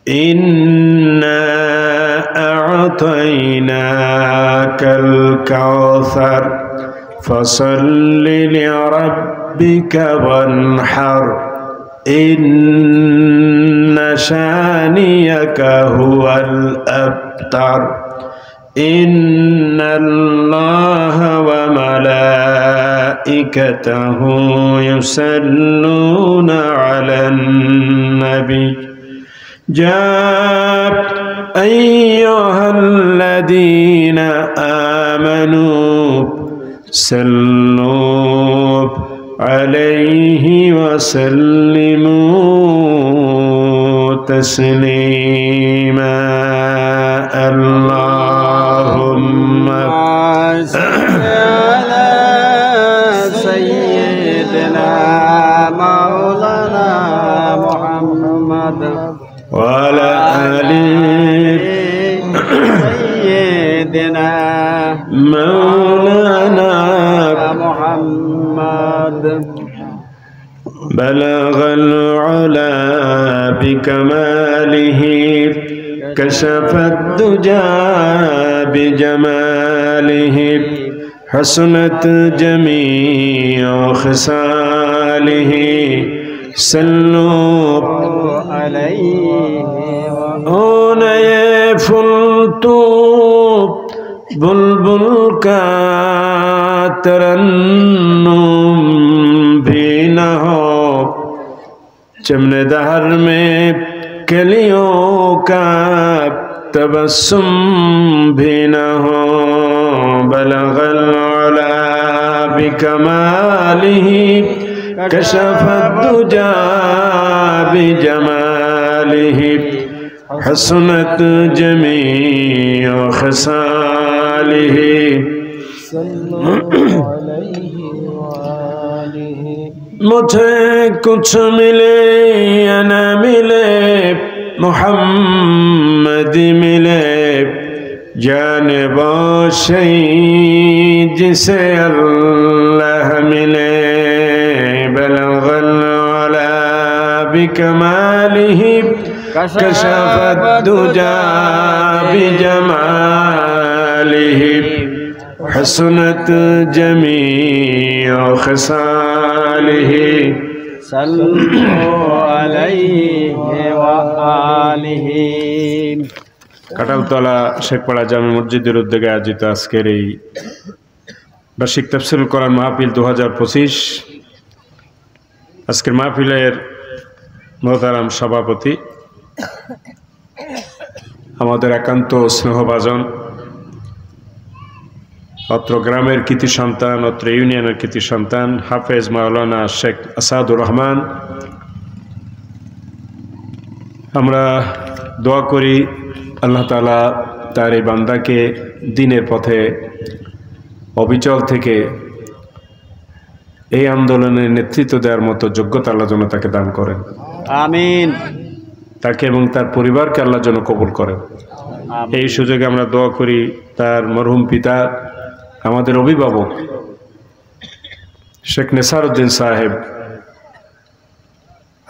إنا أعطيناك الكوثر فصل لربك وانحر إن شانيك هو الأبتر إن الله وملائكته يصلون على النبي يا أيها الذين آمنوا صلوا عليه وسلموا تسليما اللهم صل على سيدنا مولانا محمد وعلى آل سيدنا مولانا محمد بلغ العلا بكماله كشف الدجى بجماله حسنت جميع خصاله صلوا عليه وسلم فلتو बुलबुल का तरन्नुम भी न हो चमने दहर में कलियों का तबस्सुम भी न हो बलगल उला बिकमालिही कशफद दुजा बिजमालिही हसनत जमीअ खसालिही मुझे कुछ मिले या न मिले मुहम्मद मिले जाने वो शई जिसे अल्लाह मिले बलगल उला बिकमालिही कशफत दुजा बिजमालिही हसनत जमीअ खसालिही सल्लल्लाहु अलैहि व आलिहि। কাঁঠালতলা শেখপাড়া জামে মসজিদের উদ্যোগে আয়োজিত আজকের এই বার্ষিক তাফসীরুল কোরআন মাহফিল 2025 আজকের মাহফিলের মোহতারাম সভাপতি আমাদের একান্ত স্নেহভাজন অত্র গ্রামের কৃতি সন্তান অত্র ইউনিয়নের কৃতি সন্তান হাফেজ মাওলানা শেখ আসাদুর রহমান, আমরা দোয়া করি আল্লাহ তাআলা তার এই বান্দাকে দ্বীনের পথে অবিচল থেকে এই আন্দোলনের নেতৃত্ব দেওয়ার মতো যোগ্যতা আল্লাহ যেন তাকে দান করেন, আমিন। তাকে এবং তার পরিবারকে আল্লাহ যেন কবুল করেন। এই সুযোগে আমরা দোয়া করি তার মরহুম পিতা আমাদের অভিভাবক শেখ নেসারউদ্দিন সাহেব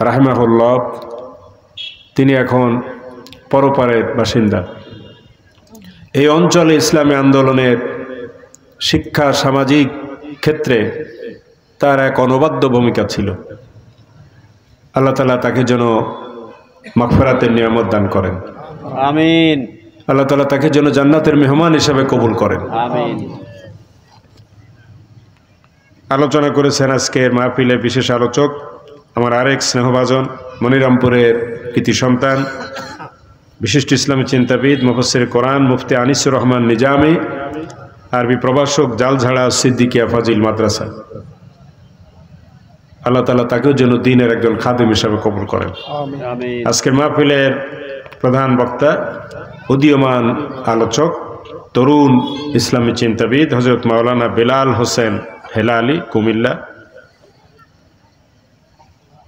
রাহিমাহুল্লাহ, তিনি এখন পরপারের বাসিন্দা। এই অঞ্চলে ইসলামী আন্দোলনের শিক্ষা সামাজিক ক্ষেত্রে তার এক অনবদ্য ভূমিকা ছিল। আল্লাহ তাআলা তাকে যেন মাগফিরাতের নিয়ামত দান করেন, আমিন। আল্লাহ তাআলা তাকে যেন জান্নাতের মেহমান হিসেবে কবুল করেন, আমিন। আলোচনা করেছেন আজকের মাহফিলে বিশেষ আলোচক আমার আরেক স্নেহভাজন মনিরামপুরের কৃতি সন্তান বিশিষ্ট ইসলামী চিন্তাবিদ মুফাসসির কোরআন মুফতি আনিসুর রহমান নিজামী, আরবি প্রভাষক জালঝাড়া সিদ্দিকিয়া ফাজিল মাদ্রাসা। আল্লাহ তাআলা তাকেও যেন দ্বীনের একজন খাদেম হিসেবে কবুল করেন, আমিন। আজকের মাহফিলের প্রধান বক্তা উদীয়মান আলোচক তরুণ ইসলামী চিন্তাবিদ হযরত মাওলানা বেলাল হোসেন হেলালি কুমিল্লা।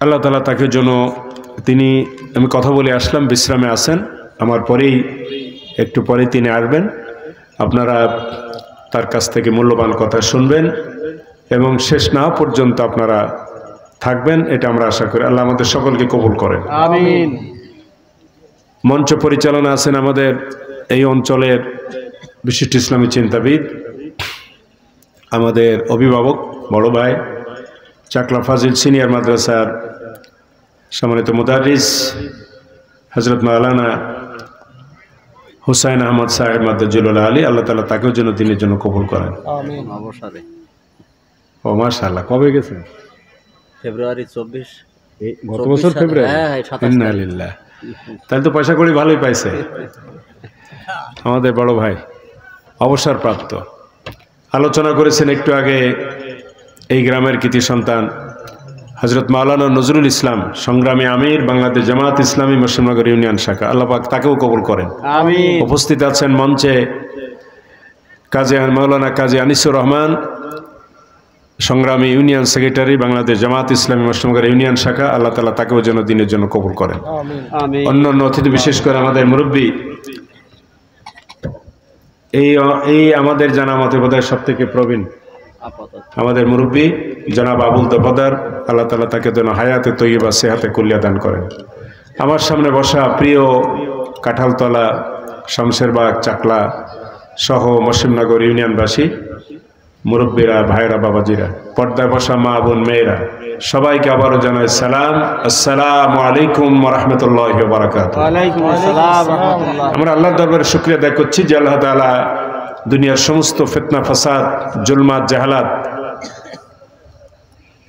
আল্লাহ তাআলা তাকে যেন, তিনি, আমি কথা বলে আসলাম, বিশ্রামে আছেন, আমার পরেই একটু পরে তিনি আসবেন। আপনারা তার কাছ থেকে মূল্যবান কথা শুনবেন এবং শেষ না পর্যন্ত আপনারা থাকবেন, এটা আমরা আশা করি। আল্লাহ আমাদের সকলকে কবুল করেন, আমিন। মঞ্চ পরিচালনা আছেন আমাদের এই অঞ্চলের বিশিষ্ট ইসলামী চিন্তাবিদ, আমাদের অভিভাবক বড় ভাই চাকলা ফাজিল সিনিয়র মাদ্রাসার সম্মানিত মুদারিস হযরত মাওলানা হুসাইন আহমদ সাহেব মাদ্দাজিলুল আলী, আল্লাহ তাআলা তাকেও যেন দিনের জন্য কবুল করেন। আমিন। অবশ্যই। ও মাশাআল্লাহ, কবে গেছেন? ফেব্রুয়ারি 24। গত বছর ফেব্রুয়ারি? হ্যাঁ, 27। ইন্না লিল্লাহ। তাহলে তো পয়সা কড়ি ভালোই পাইছে আমাদের বড় ভাই, অবসরপ্রাপ্ত। আলোচনা করেছেন একটু আগে এই গ্রামের কৃতি সন্তান হযরত মাওলানা নজরুল ইসলাম, সংগ্রামী আমির, বাংলাদেশ জামাত ইসলামী মুসলিমনগর ইউনিয়ন শাখা, আল্লাহ পাক তাকেও কবুল করেন। আমিন। উপস্থিত আছেন মঞ্চে কাজী মাওলানা কাজী আনিসুর রহমান, সংগ্রামী union secretary, Bangladesh Jamaat Islami Muslimnagar union শাখা, আল্লাহ তাআলা তাকেও যেন দিনের জন্য কবুল করেন। আমিন। অন্যান্য অতিথি, বিশেষ করে আমাদের মুরব্বী, এই আমাদের জানা মতে বোধহয় সব থেকে প্রবীণ আমাদের মুরব্বী জনাব আবুল দফাদার, আল্লাহ তাআলা তাকে যেন হায়াতে তৈয়বা সেহাতে কুল্লিয়া দান করেন। আমার সামনে বসা প্রিয় কাঁঠালতলা, শামশেরবাগ, চাকলা সহ মুসলিমনগর ইউনিয়নবাসী, মুরব্বীরা, ভাইরা, বাবাজিরা, পর্দায় বসা মা বোন মেয়েরা, সবাইকে আবারও জানাই সালাম, আসসালামু আলাইকুম ওয়া রাহমাতুল্লাহি ওয়া বারাকাতুহু। ওয়ালাইকুম আসসালাম ওয়া রাহমাতুল্লাহ। আমরা আল্লাহর দরবারে শুকরিয়া আদায় করছি যে আল্লাহ তাআলা দুনিয়ার সমস্ত ফিতনা, ফাসাদ, জুলমাত, জাহালাত,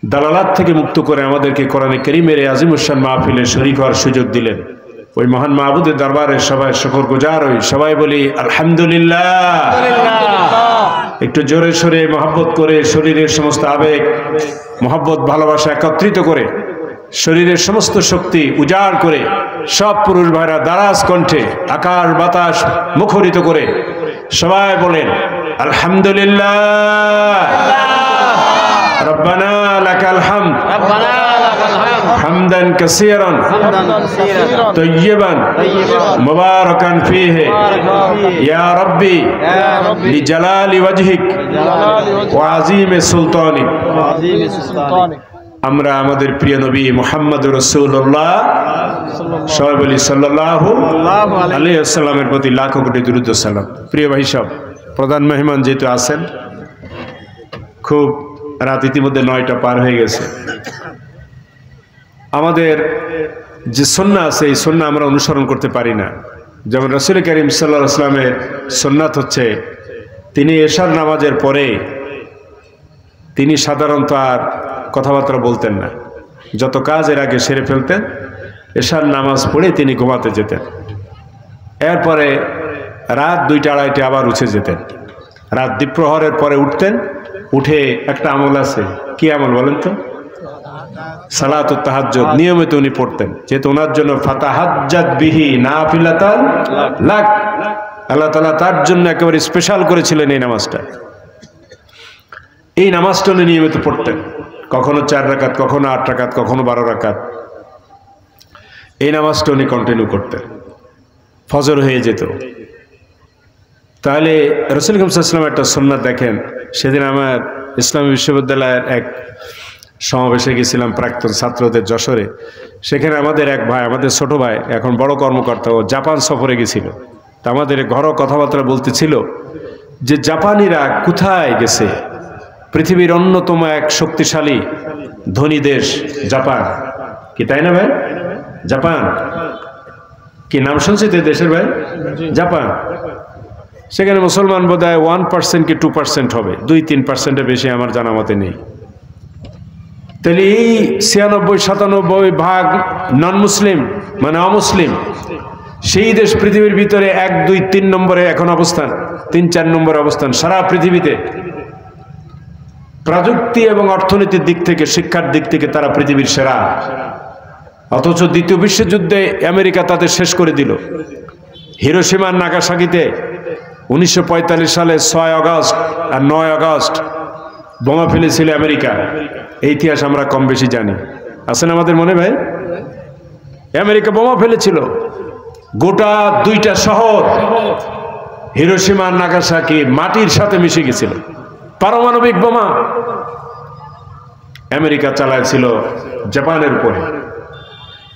দালালাত থেকে মুক্ত করে আমাদেরকে কোরআনে কারীমের এই আজিমুশ-শান মাহফিলে শরীক হওয়ার সুযোগ দিলেন। ওই মহান মাহবুদের দরবারে সবাই শুকরগুজার হই, সবাই বলি আলহামদুলিল্লাহ। একটু জোরে সোরে মহব্বত করে, শরীরের সমস্ত আবেগ, মহব্বত, ভালোবাসা একত্রিত করে, শরীরের সমস্ত শক্তি উজাড় করে, সব পুরুষ ভাইরা দারাজ কণ্ঠে আকাশ বাতাস মুখরিত করে সবাই বলেন আলহামদুলিল্লাহ। রব্বানা লাকাল হামদ হামদান কাসীরান তাইয়িবান মুবারাকান ফীহি ইয়া রাব্বি লিজালালি ওয়াজহিক ওয়া আযীমি সুলতানিক। আমরা আমাদের প্রিয় নবী মুহাম্মদুর রাসূলুল্লাহ সবাই বলি সাল্লাল্লাহু আলাইহি ওয়াসাল্লামের প্রতি লাখো কোটি দুরূদ ও সালাম। প্রিয় ভাই সব, প্রধান মেহমান যেহেতু আছেন, খুব রাত ইতিমধ্যে 9টা পার হয়ে গেছে। আমাদের যে সুন্নাহ আছে, এই সুন্নাহ আমরা অনুসরণ করতে পারি না। যেমন রাসূল করিম সাল্লাল্লাহু আলাইহি ওয়াসাল্লামের সুন্নাত হচ্ছে, তিনি এশার নামাজের পরে তিনি সাধারণত আর কথাবার্তা বলতেন না, যত কাজ এর আগে সেরে ফেলতেন, এশার নামাজ পড়ে তিনি ঘুমাতে যেতেন। এরপরে রাত 2টা 2:30 আবার উঠে যেতেন। রাত দ্বিপ্রহরের পরে উঠতেন, উঠে একটা আমল আছে, কি আমল বলেন তো? সালাতুত তাহাজ্জুদ নিয়মিত উনি পড়তেন, যেহেতু ওনার জন্য ফাতাহাজ্জাত বিহি নাফিলাতান লাক, আল্লাহ তাআলা তার জন্য একেবারে স্পেশাল করেছিলেন এই নামাজটা। এই নামাজটা উনি নিয়মিত পড়তেন, কখনো 4 রাকাত, কখনো 8 রাকাত, কখনো 12 রাকাত। এই নামাজটা উনি কন্টিনিউ করতেন, ফজর হয়ে যেত। তাহলে রাসূল সাল্লাল্লাহু আলাইহি ওয়াসাল্লাম একটা সুন্নাত দেখেন। সেদিন আমার ইসলামী বিশ্ববিদ্যালয়ের এক সমাবেশে গেছিলাম প্রাক্তন ছাত্রদের, যশোরে। সেখানে আমাদের এক ভাই, আমাদের ছোট ভাই, এখন বড় কর্মকর্তা, ও জাপান সফরে গেছিল। তা আমাদের ঘরোয়া কথাবার্তা বলতেছিল যে জাপানিরা কোথায় গেছে, পৃথিবীর অন্যতম এক শক্তিশালী ধনী দেশ জাপান, কি তাই না ভাই? জাপান কি নাম শুনছি তো দেশের ভাই? জাপান। সেখানে মুসলমান বোধহয় 1% কি 2% হবে, 2-3%-এর বেশি আমার জানা মতে নেই। তাহলে এই 96-97 ভাগ নন মুসলিম, মানে অমুসলিম, সেই দেশ পৃথিবীর ভিতরে 1, 2, 3 নম্বরে এখন অবস্থান, 3-4 নম্বরে অবস্থান সারা পৃথিবীতে। প্রযুক্তি এবং অর্থনীতির দিক থেকে, শিক্ষার দিক থেকে তারা পৃথিবীর সেরা। অথচ দ্বিতীয় বিশ্বযুদ্ধে আমেরিকা তাদের শেষ করে দিল। হিরোশিমা আর নাগাসাকিতে 1945 সালে 6 আগস্ট আর 9 আগস্ট বোমা ফেলেছিল আমেরিকা। এই ইতিহাস আমরা কম বেশি জানি, আছেন আমাদের মনে ভাই? আমেরিকা বোমা ফেলেছিল, গোটা 2টা শহর হিরোশিমা আর নাগাসাকি মাটির সাথে মিশে গেছিল। পারমাণবিক বোমা আমেরিকা চালাইছিল জাপানের উপরে।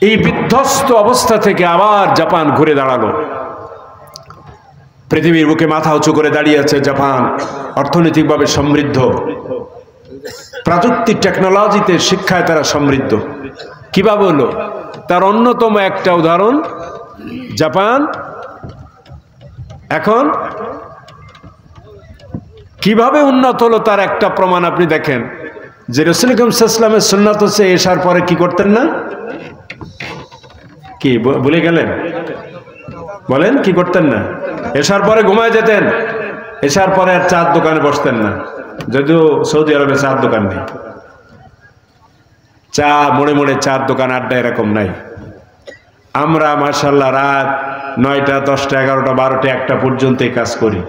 এই বিধ্বস্ত অবস্থা থেকে আবার জাপান ঘুরে দাঁড়ালো। পৃথিবীর বুকে মাথা উঁচু করে দাঁড়িয়ে আছে জাপান, অর্থনৈতিকভাবে সমৃদ্ধ, প্রযুক্তি টেকনোলজিতে শিক্ষায় তারা সমৃদ্ধ। কিভাবে হলো? তার অন্যতম একটা উদাহরণ, জাপান এখন কিভাবে উন্নত হলো তার একটা প্রমাণ আপনি দেখেন যে রাসূল করিম সাল্লাল্লাহু আলাইহি ওয়াসাল্লামের সুন্নাত হচ্ছে এশার পরে কি করতেন না? কি ভুলে গেলেন? বলেন, কি করতেন না? এশার পরে ঘুমায় যেতেন, এশার পরে আর চার দোকানে বসতেন না, যদিও সৌদি আরবে চার দোকান নেই, চা মোড়ে মোড়ে চার দোকান, আড্ডা এরকম নাই। আমরা মাশাআল্লাহ রাত 9টা 10টা 11টা 12টা 1টা পর্যন্ত কাজ করি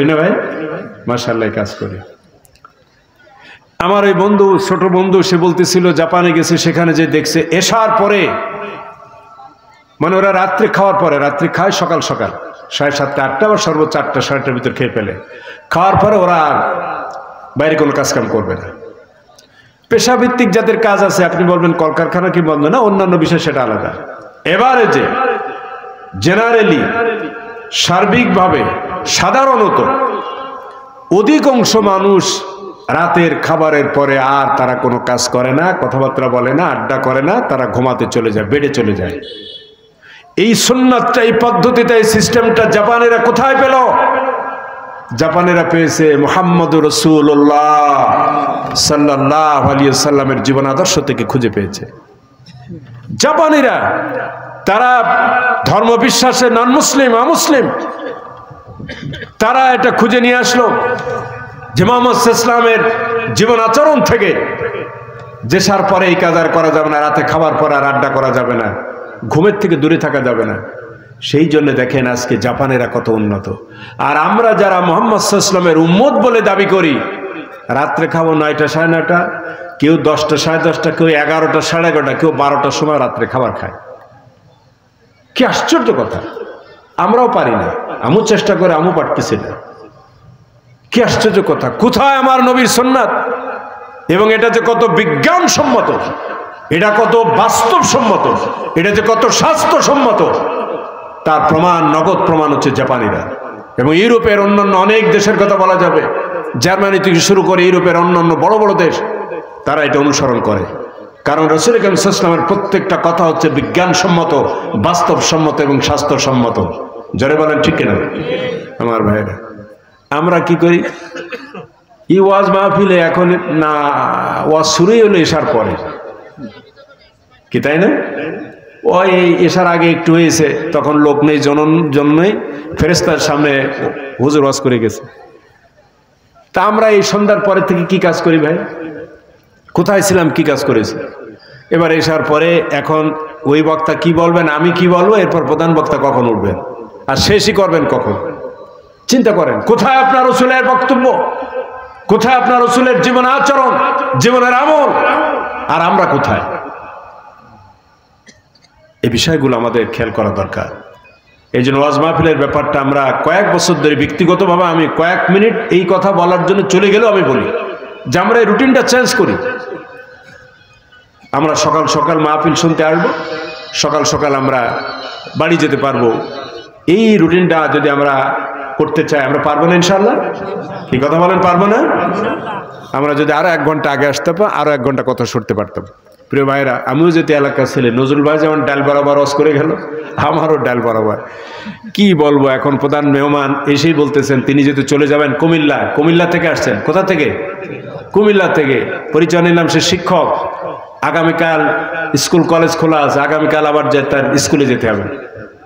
না ভাই? মাশাআল্লাহ কাজ করি। আমার ওই বন্ধু, ছোট বন্ধু, সে বলতেছিল জাপানে গেছে, সেখানে যে দেখছে এশার পরে, মানে ওরা রাত্রে খাওয়ার পরে, রাত্রে খায় সকাল সকাল 7:30 8টা বা সর্বোচ্চ 8টা 8:30টার ভিতর খেয়ে ফেলে। খাওয়ার পরে ওরা আর বাইরে কোনো কাজ কাম করবে না। পেশাভিত্তিক যাদের কাজ আছে, আপনি বলবেন কলকারখানা কি বন্ধ না, অন্যান্য বিষয় সেটা আলাদা। এবারে যে জেনারেলি সার্বিকভাবে সাধারণত অধিকাংশ মানুষ রাতের খাবারের পরে আর তারা কোনো কাজ করে না, কথাবার্তা বলে না, আড্ডা করে না, তারা ঘুমাতে চলে যায়, বেডে চলে যায়। এই সুন্নাতটা, এই পদ্ধতিটা, এই সিস্টেমটা জাপানেরা কোথায় পেল? জাপানেরা পেয়েছে মুহাম্মদুর রাসূলুল্লাহ সাল্লাল্লাহু আলাইহি ওয়াসাল্লামের জীবন আদর্শ থেকে খুঁজে পেয়েছে। জাপানিরা, তারা ধর্ম বিশ্বাসে নন মুসলিম, অমুসলিম, তারা এটা খুঁজে নিয়ে আসলো যে মুহাম্মদ সাল্লাল্লাহু আলাইহি ওয়াসাল্লামের জীবন আচরণ থেকে যেসার পরে এই কাজ আর করা যাবে না, রাতে খাবার পর আর আড্ডা করা যাবে না, ঘুমের থেকে দূরে থাকা যাবে না। সেই জন্য দেখেন আজকে জাপানেরা কত উন্নত। আর আমরা যারা মুহাম্মদ সাল্লাল্লাহু আলাইহি ওয়াসাল্লামের উম্মত বলে দাবি করি, রাত্রে খাবো 9টা 9:30, কেউ 10টা 10:30, কেউ 11টা 11:30, কেউ 12টার সময় রাত্রে খাবার খায়। কি আশ্চর্য কথা! আমরাও পারি না, আমিও চেষ্টা করে, আমিও পারতেছি না। কি আশ্চর্য কথা! কোথায় আমার নবীর সুন্নাত? এবং এটা যে কত বিজ্ঞানসম্মত, এটা কত বাস্তবসম্মত, এটা যে কত স্বাস্থ্যসম্মত, তার প্রমাণ, নগদ প্রমাণ হচ্ছে জাপানিরা। এবং ইউরোপের অন্যান্য অনেক দেশের কথা বলা যাবে, জার্মানি থেকে শুরু করে ইউরোপের অন্যান্য বড় বড় দেশ, তারা এটা অনুসরণ করে। কারণ রাসূল করিম সাল্লাল্লাহু আলাইহি ওয়াসাল্লামের প্রত্যেকটা কথা হচ্ছে বিজ্ঞানসম্মত, বাস্তবসম্মত এবং স্বাস্থ্যসম্মত। জোরে বলেন ঠিক কিনা আমার ভাইরা? আমরা কি করি? এই ওয়াজ মাহফিলে এখন না, ওয়াজ শুরুই হলো এশার পরে, কি তাই না? ওই এশার আগে একটু হয়েছে, তখন লোক নেই, জন্যই ফেরেশতার সামনে হুজুর ওয়াজ করে গেছে। তা আমরা এই সন্ধ্যার পরে থেকে কি কাজ করি ভাই? কোথায় ছিলাম, কি কাজ করেছি? এবার এশার পরে এখন ওই বক্তা কি বলবেন, আমি কি বলবো, এরপর প্রধান বক্তা কখন উঠবেন আর শেষই করবেন কখন? চিন্তা করেন, কোথায় আপনার রাসূলের বক্তব্য, কোথায় আপনার রাসূলের জীবন আচরণ, জীবনের আমল, আর আমরা কোথায়? এই বিষয়গুলো আমাদের খেয়াল করা দরকার। এই জন্য ওয়াজ মাহফিলের ব্যাপারটা আমরা কয়েক বছর ধরে ব্যক্তিগতভাবে, আমি কয়েক মিনিট এই কথা বলার জন্য চলে গেলেও আমি বলি যে আমরা এই রুটিনটা চেঞ্জ করি। আমরা সকাল সকাল মাহফিল শুনতে আসবো, সকাল সকাল আমরা বাড়ি যেতে পারবো। এই রুটিনটা যদি আমরা করতে চাই, আমরা পারবো না ইনশাআল্লাহ? কি কথা বলেন, পারবো না? আমরা যদি আরো 1 ঘন্টা আগে আসতে পারতাম, আরো 1 ঘন্টা কথা শুনতে পারতাম। প্রিয় ভাইরা, আমিও যদি এলাকার ছেলে, নজরুল ভাই যেমন ডাল বরাবর ওয়াজ করে গেল, আমারও ডাল বরাবর। কি বলবো, এখন প্রধান মেহমান এসেই বলতেছেন তিনি যেহেতু চলে যাবেন কুমিল্লা থেকে আসছেন। কোথা থেকে? কুমিল্লা থেকে। পরিচয় নিলাম, সে শিক্ষক। আগামীকাল স্কুল কলেজ খোলা আছে, আগামীকাল আবার তার স্কুলে যেতে হবে।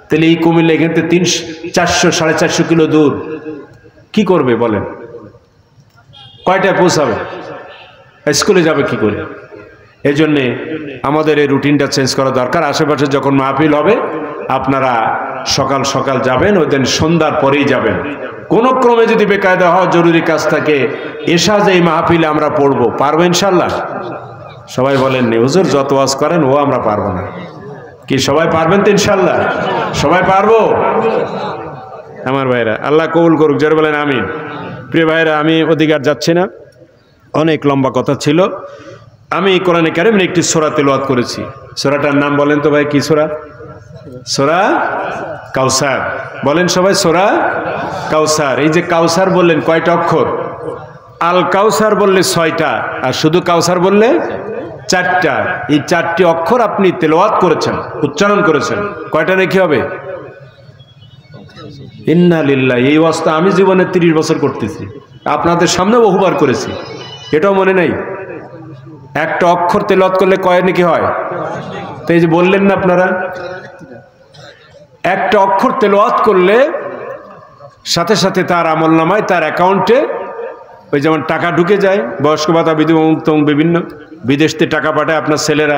তাহলে এই কুমিল্লা এখান থেকে 400 450 কিলো দূর, কি করবে বলেন? কয়টায় পৌঁছাবে? স্কুলে যাবে কি করে? এই জন্যে আমাদের এই রুটিনটা চেঞ্জ করা দরকার। আশেপাশে যখন মাহফিল হবে আপনারা সকাল সকাল যাবেন, ওই দিন সন্ধ্যার পরেই যাবেন। কোনো ক্রমে যদি বেকায়দা হওয়া জরুরি কাজ থাকে, এশা যে এই মাহফিলে আমরা পড়বো, পারবো ইনশাল্লাহ? সবাই বলেননি হুজুর যত ওয়াজ করেন ও আমরা পারবো না। কি সবাই পারবেন তো ইনশাল্লাহ? সবাই পারবো আমার ভাইরা? আল্লাহ কবুল করুক, যারা বলেন আমিন। প্রিয় ভাইরা, আমি অধিকার যাচ্ছি না, অনেক লম্বা কথা ছিল। আমি কোরআনে কারিমের একটি সূরা তেলাওয়াত করেছি। সূরাটার নাম বলেন তো ভাই, কি সূরা? সূরা কাউসার। বলেন সবাই, সূরা কাউসার। এই যে কাউসার বললেন, কয়টা অক্ষর? আল কাউসার বললে 6টা, আর শুধু কাউসার বললে 4টা। এই 4টি অক্ষর আপনি তেলাওয়াত করেছেন, উচ্চারণ করেছেন। কয়টা নেকি হবে? ইন্না লিল্লাহি। এই অবস্থা আমি জীবনে 30 বছর করতেছি, আপনাদের সামনে বহুবার করেছি, এটাও মনে নাই। একটা অক্ষর তেলাওয়াত করলে কয় নেকি হয়? তো এই যে বললেন না আপনারা, একটা অক্ষর তেলাওয়াত করলে সাথে সাথে তার আমলনামায়, তার অ্যাকাউন্টে ওই যেমন টাকা ঢুকে যায়, বয়স্ক ভাতা, বিধবা মুক্ত, বিভিন্ন বিদেশ থেকে টাকা পাঠায় আপনার ছেলেরা,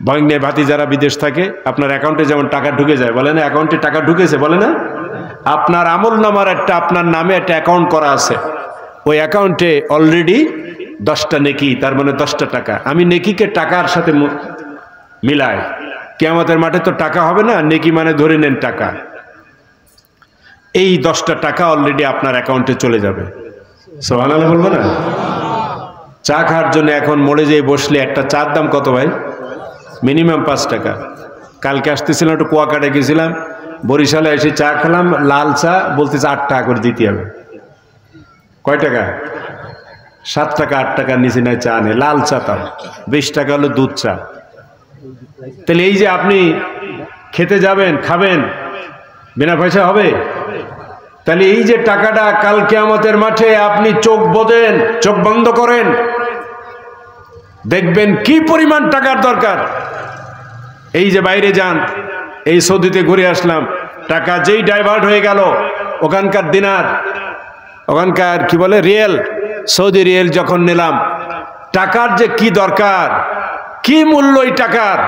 ভাগ্নে ভাতি যারা বিদেশ থাকে, আপনার অ্যাকাউন্টে যেমন টাকা ঢুকে যায়, বলে না অ্যাকাউন্টে টাকা ঢুকেছে, বলে না? আপনার আমলনামার একটা, আপনার নামে একটা অ্যাকাউন্ট করা আছে, ওই অ্যাকাউন্টে অলরেডি 10টা নেকি, তার মানে 10টা টাকা। আমি নেকিকে টাকার সাথে মিলাই, কিয়ামতের মাঠে তো টাকা হবে না, নেকি মানে ধরে নেন টাকা। এই 10টা টাকা অলরেডি আপনার অ্যাকাউন্টে চলে যাবে। সুবহানাল্লাহ বলবো না? চা খাওয়ার জন্য এখন মোড়ে যেয়ে বসলে একটা চার দাম কত ভাই? মিনিমাম 5 টাকা। কালকে আসতেছিলাম, একটু কুয়াকাটা গেছিলাম, বরিশালে এসে চা খেলাম, লাল চা বলতেছে 8 টাকা করে দিতে হবে। কয় টাকা? 7 টাকা 8 টাকার নিচে নাই চা নেই, লাল চা। তাও 20 টাকা হলো দুধ চা। তাহলে এই যে আপনি খেতে যাবেন, খাবেন, বিনা পয়সা হবে? তাহলে এই যে টাকাটা কাল কিয়ামতের মাঠে আপনি চোখ বোধেন, চোখ বন্ধ করেন, দেখবেন কি পরিমাণ টাকার দরকার। এই যে বাইরে যান, এই সৌদিতে ঘুরে আসলাম, টাকা যেই ডাইভার্ট হয়ে গেল, ওখানকার দিনার, ওখানকার কি বলে রিয়েল, সৌদি রিয়েল যখন নিলাম, টাকার যে কি দরকার, কি মূল্য এই টাকার,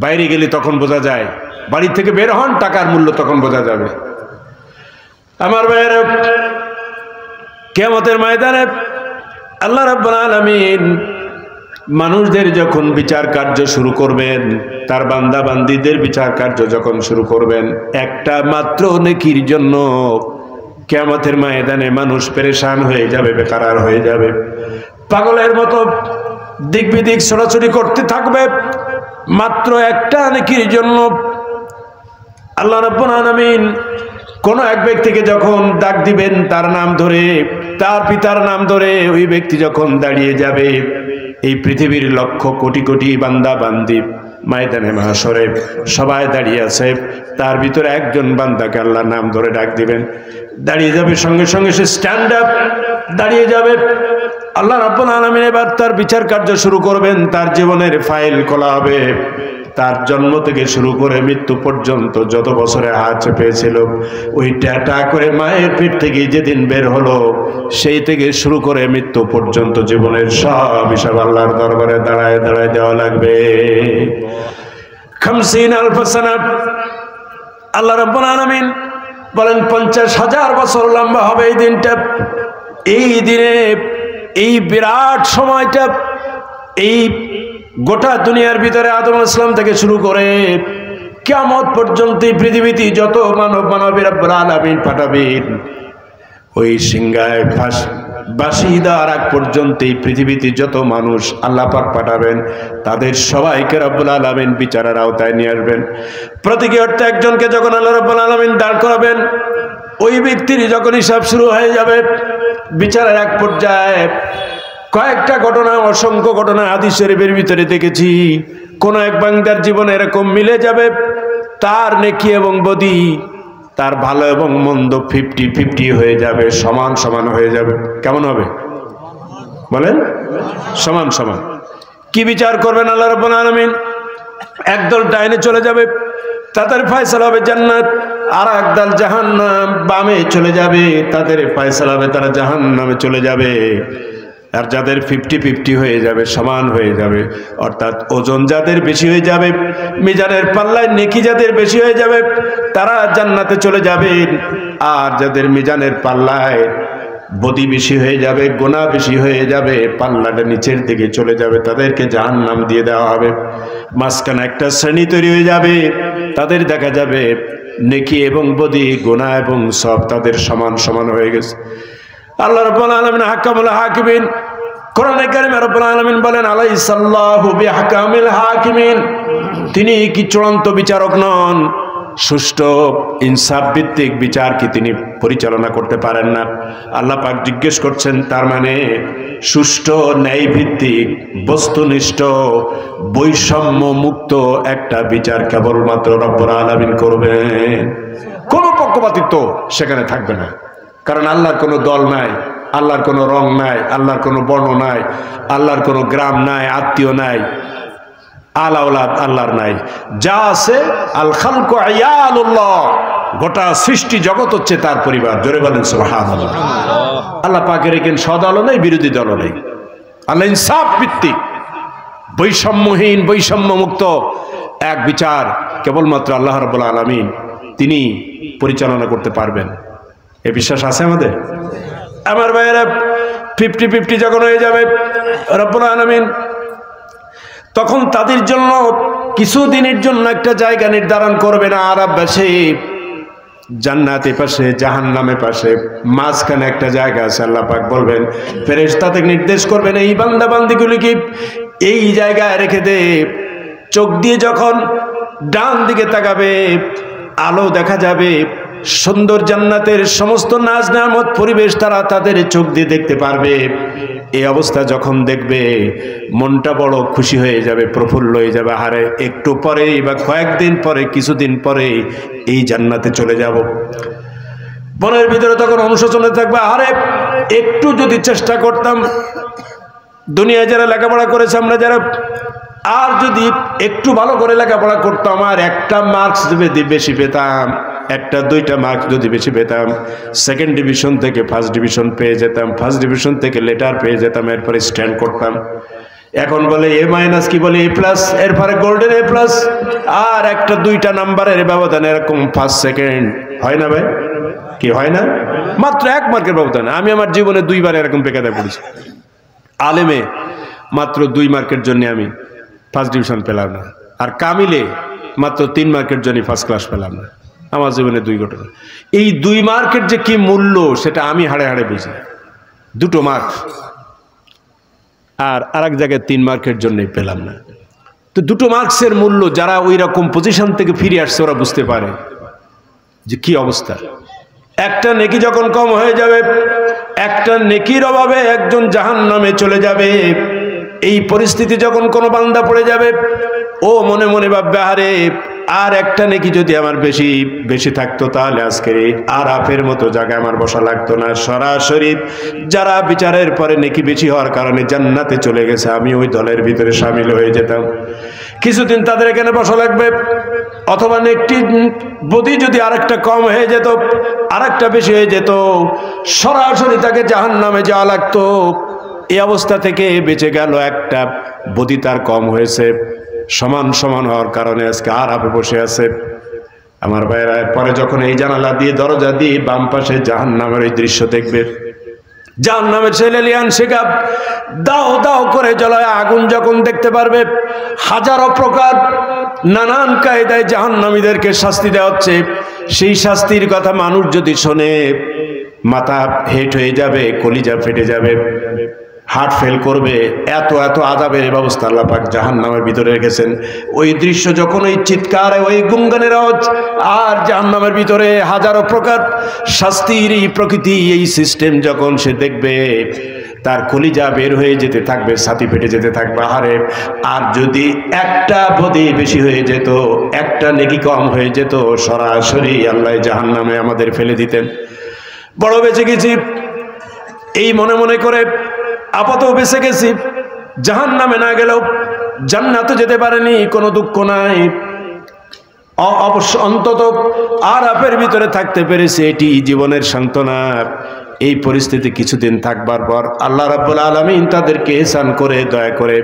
বাইরে গেলে তখন বোঝা যায়। বাড়ি থেকে বের হন, টাকার মূল্য তখন বোঝা যাবে। আমার ভাইয়েরা, কিয়ামতের ময়দানে আল্লাহ রাব্বুল আলামিন মানুষদের যখন বিচার কার্য শুরু করবেন, তার বান্দা বান্দীদের বিচার কার্য যখন শুরু করবেন, একটা মাত্র নেকির জন্য কিয়ামতের ময়দানে মানুষ পেরেশান হয়ে যাবে, বেকারার হয়ে যাবে, পাগলের মতো দিক বিদিক ছোটাছুটি করতে থাকবে। মাত্র একটা নেকির জন্য আল্লাহ রাব্বুল আলামিন কোন এক ব্যক্তিকে যখন ডাক দিবেন, তার নাম ধরে, তার পিতার নাম ধরে, ওই ব্যক্তি যখন দাঁড়িয়ে যাবে, এই পৃথিবীর লক্ষ কোটি কোটি বান্দা বান্দি ময়দানে মাহশরে সবাই দাঁড়িয়ে আছে, তার ভিতরে একজন বান্দাকে আল্লাহ নাম ধরে ডাক দিবেন, দাঁড়িয়ে যাবে, সঙ্গে সঙ্গে সে স্ট্যান্ড আপ দাঁড়িয়ে যাবে। আল্লাহ রাব্বুল আলামিন এবার তার বিচার কার্য শুরু করবেন, তার জীবনের ফাইল খোলা হবে। তার জন্ম থেকে শুরু করে মৃত্যু পর্যন্ত যত বছরে হাত চেপেছিল, ওই টাটা করে মায়ের পেট থেকে যেদিন বের হলো, সেই থেকে শুরু করে মৃত্যু পর্যন্ত জীবনের সব হিসাব আল্লাহর দরবারে দাঁড়ায় দাঁড়ায় দেওয়া লাগবে। 50,000 সানা। আল্লাহ রাব্বুল আলামিন বলেন 50,000 বছর লম্বা হবে এই দিনটা। এই দিনে, এই বিরাট সময়টা, এই গোটা দুনিয়ার ভিতরে আদম আলাইহিস সালাম থেকে শুরু করে কিয়ামত পর্যন্ত পৃথিবীতে যত মানব মানবী রব্বুল আলামিন পাঠাবেন, ওই সিংহায় বাঁশি দেওয়ার আগ পর্যন্ত এই পৃথিবীতে যত মানুষ আল্লাহ পাক পাঠাবেন, তাদের সবাইকে রব্বুল আলামিন বিচারের আওতায় নিয়ে আসবেন। প্রতীকী অর্থে একজনকে যখন আল্লাহ রব্বুল আলামিন দাঁড় করাবেন, ওই ব্যক্তির যখন হিসাব শুরু হয়ে যাবে, বিচারের এক পর্যায়ে কয়েকটা ঘটনা, অসংখ্য ঘটনা হাদিস শরীফের ভিতরে দেখেছি। কোন এক বান্দার জীবনে এরকম মিলে যাবে, তার নেকি এবং বদি, তার ভালো এবং মন্দ 50-50 হয়ে যাবে, সমান সমান হয়ে যাবে। কেমন হবে বলেন? সমান সমান। কি বিচার করবেন আল্লাহ রাব্বুল আলামিন? একদল ডাইনে চলে যাবে, তাদের ফয়সালা হবে জান্নাত, আর একদল জাহান্নাম বামে চলে যাবে, তাদের ফয়সালা হবে তারা জাহান্নামে চলে যাবে। আর যাদের 50-50 হয়ে যাবে, সমান হয়ে যাবে, অর্থাৎ ওজন যাদের বেশি হয়ে যাবে, মিজানের পাল্লায় নেকি যাদের বেশি হয়ে যাবে, তারা জান্নাতে চলে যাবেন। আর যাদের মিজানের পাল্লায় বদি বেশি হয়ে যাবে, গুনাহ বেশি হয়ে যাবে, পাল্লাটা নিচের দিকে চলে যাবে, তাদেরকে জাহান্নাম দিয়ে দেওয়া হবে। মাঝখানে একটা শ্রেণী তৈরি হয়ে যাবে, তাদের দেখা যাবে নেকি এবং বদি, গুনাহ এবং সব তাদের সমান সমান হয়ে গেছে। আল্লাহ রাব্বুল আলামিন হাকামুল হাকিমিন, কোরআনে কারিমে রব্বুল আলামিন বলেন আলাইসাল্লাহু বিআহকামিল হাকিমিন, তিনি কি চূড়ান্ত বিচারক নন? সুষ্ঠু ইনসাফ ভিত্তিক বিচার কি তিনি পরিচালনা করতে পারেন না? আল্লাহ পাক জিজ্ঞেস করছেন, তার মানে সুষ্ঠু ন্যায় ভিত্তিক বস্তুনিষ্ঠ বৈষম্য মুক্ত একটা বিচার কেবলমাত্র রব্বুল আলামিন করবেন। কোনো পক্ষপাতিত্ব সেখানে থাকবে না, কারণ আল্লাহর কোনো দল নাই, আল্লাহর কোনো রং নাই, আল্লাহর কোনো বর্ণ নাই, আল্লাহর কোনো গ্রাম নাই, আত্মীয় নাই, আলাউলাদ আল্লাহর নাই। যা আছে আল খালকু আয়ালুল্লাহ, গোটা সৃষ্টি জগৎ হচ্ছে তার পরিবার। জোরে বলেন সুবহানাল্লাহ। আল্লাহ পাকের এখানে সদলও নেই, বিরোধী দলও নেই। আল্লাহ ইনসাফ ভিত্তিক বৈষম্যহীন বৈষম্যমুক্ত এক বিচার কেবলমাত্র আল্লাহ রাব্বুল আলামিন তিনি পরিচালনা করতে পারবেন। এ বিশ্বাস আছে আমাদের? আমার ভাইয়েরা, 50-50 যখন হয়ে যাবে রব্বুল আলামিন তখন তাদের জন্য কিছুদিনের জন্য একটা জায়গা নির্ধারণ করবেন। আরববাসী জান্নাতের পাশে জাহান্নামের পাশে মাঝখানে একটা জায়গা আছে। আল্লাহ পাক বলবেন, ফেরেশতাদের নির্দেশ করবেন, এই বান্দা বান্দিগুলিকে এই জায়গায় রেখে দে। চোখ দিয়ে যখন ডান দিকে তাকাবে আলো দেখা যাবে, সুন্দর জান্নাতের সমস্ত নাজ নেয়ামত পরিবেশ তারা তাদের চোখ দিয়ে দেখতে পারবে। এই অবস্থা যখন দেখবে মনটা বড় খুশি হয়ে যাবে, প্রফুল্ল হয়ে যাবে। আরে একটু পরে বা কয়েকদিন পরে, কিছুদিন পরে এই জান্নাতে চলে যাব। মনের ভিতরে তখন অনুশোচনা থাকবে, আরে একটু যদি চেষ্টা করতাম, দুনিয়ায় যারা লেখাপড়া করেছে আমরা যারা, আর যদি একটু ভালো করে লেখাপড়া করতাম আর একটা মার্কস যদি বেশি পেতাম, একটা দুইটা মার্কস যদি বেশি পেতাম, সেকেন্ড ডিভিশন থেকে ফার্স্ট ডিভিশন পেয়ে যেতাম, ফার্স্ট ডিভিশন থেকে লেটার পেয়ে যেতাম, এরপরে স্ট্যান্ড করতাম। এখন বলে এ মাইনাস, কি বলে এ প্লাস, এরপরে গোল্ডেন এ প্লাস, আর একটা দুইটা নাম্বারের ব্যবধান, এরকম ফার্স্ট সেকেন্ড হয় না ভাই? কি হয় না? মাত্র 1 মার্কের ব্যবধান। আমি আমার জীবনে 2 বার এরকম বেকায়দায় পড়েছি। আলেমে মাত্র 2 মার্কের জন্য আমি ফার্স্ট ডিভিশন পেলাম না, আর কামিলে মাত্র 3 মার্কের জন্য ফার্স্ট ক্লাস পেলাম না। আমার জীবনে 2 ঘটনা। এই 2 মার্কের যে কি মূল্য সেটা আমি হাড়ে হাড়ে বুঝি। 2 মার্ক আর আরেক জায়গায় 3 মার্কের জন্যই পেলাম না। তো 2 মার্কসের মূল্য যারা ওই রকম পজিশন থেকে ফিরে আসছে ওরা বুঝতে পারে যে কি অবস্থা। একটা নেকি যখন কম হয়ে যাবে, একটা নেকির অভাবে একজন জাহান্নামে চলে যাবে, এই পরিস্থিতি যখন কোনো বান্দা পড়ে যাবে, ও মনে মনে ভাববে, আরে আর একটা নেকি যদি আমার বেশি বেশি থাকতো তাহলে আজকে আরাফের মতো জায়গায় আমার বসা লাগতো না। সরাসরি যারা বিচারের পরে নেকি বেশি হওয়ার কারণে জান্নাতে চলে গেছে, আমি ওই দলের ভিতরে শামিল হয়ে যেতাম। কিছুদিন তাদের এখানে বসা লাগবে, অথবা একটি বদি যদি আরেকটা কম হয়ে যেত, আরেকটা বেশি হয়ে যেত, সরাসরি তাকে জাহান্নামে যাওয়া লাগতো। এই অবস্থা থেকে বেঁচে গেল একটা বদি, তার কম হয়েছে, সমান সমান হওয়ার কারণে আজকে আরাফে বসে আছে। আমার ভাইয়েরা, পরে যখন এই জানালা দিয়ে দরজা দিয়ে বাম পাশে জাহান্নামের এই দৃশ্য দেখবে, জাহান্নামের ছেলেলিয়ান শেখাব দাও দাও করে জ্বলায় আগুন যখন দেখতে পারবে, হাজারো প্রকার নানান কায়দায় জাহান্নামীদেরকে শাস্তি দেওয়া হচ্ছে, সেই শাস্তির কথা মানুষ যদি শোনে মাথা হেট হয়ে যাবে, কলিজা ফেটে যাবে, হার্ট ফেল করবে। এত এত আযাবের ব্যবস্থা আল্লাহ পাক জাহান্নামের ভিতরে রেখেছেন। ওই দৃশ্য যখন, ওই চিৎকার, ওই গুনগানের আওয়াজ, আর জাহান্নামের ভিতরে হাজারো প্রকার শাস্তির এই প্রকৃতি, এই সিস্টেম যখন সে দেখবে, তার কলিজা বের হয়ে যেতে থাকবে, ছাতি ফেটে যেতে থাকবে। আরে আর যদি একটা বদি বেশি হয়ে যেত, একটা নেকি কম হয়ে যেত, সরাসরি আল্লাহ জাহান্নামে আমাদের ফেলে দিতেন। বড় বেঁচে গেছি এই মনে মনে করে আপাতত বেঁচে গেছি, জাহান্নামে না গেলেও জান্নাতে যেতে পারেনি, কোনো দুঃখ নাই, অবশ্য অন্তত আরাফের ভিতরে থাকতে পেরেছি, এটি জীবনের সান্ত্বনা। এই পরিস্থিতি কিছুদিন থাকবার পর আল্লাহ রাব্বুল আলামিন তাদেরকে ইহসান করে, দয়া করে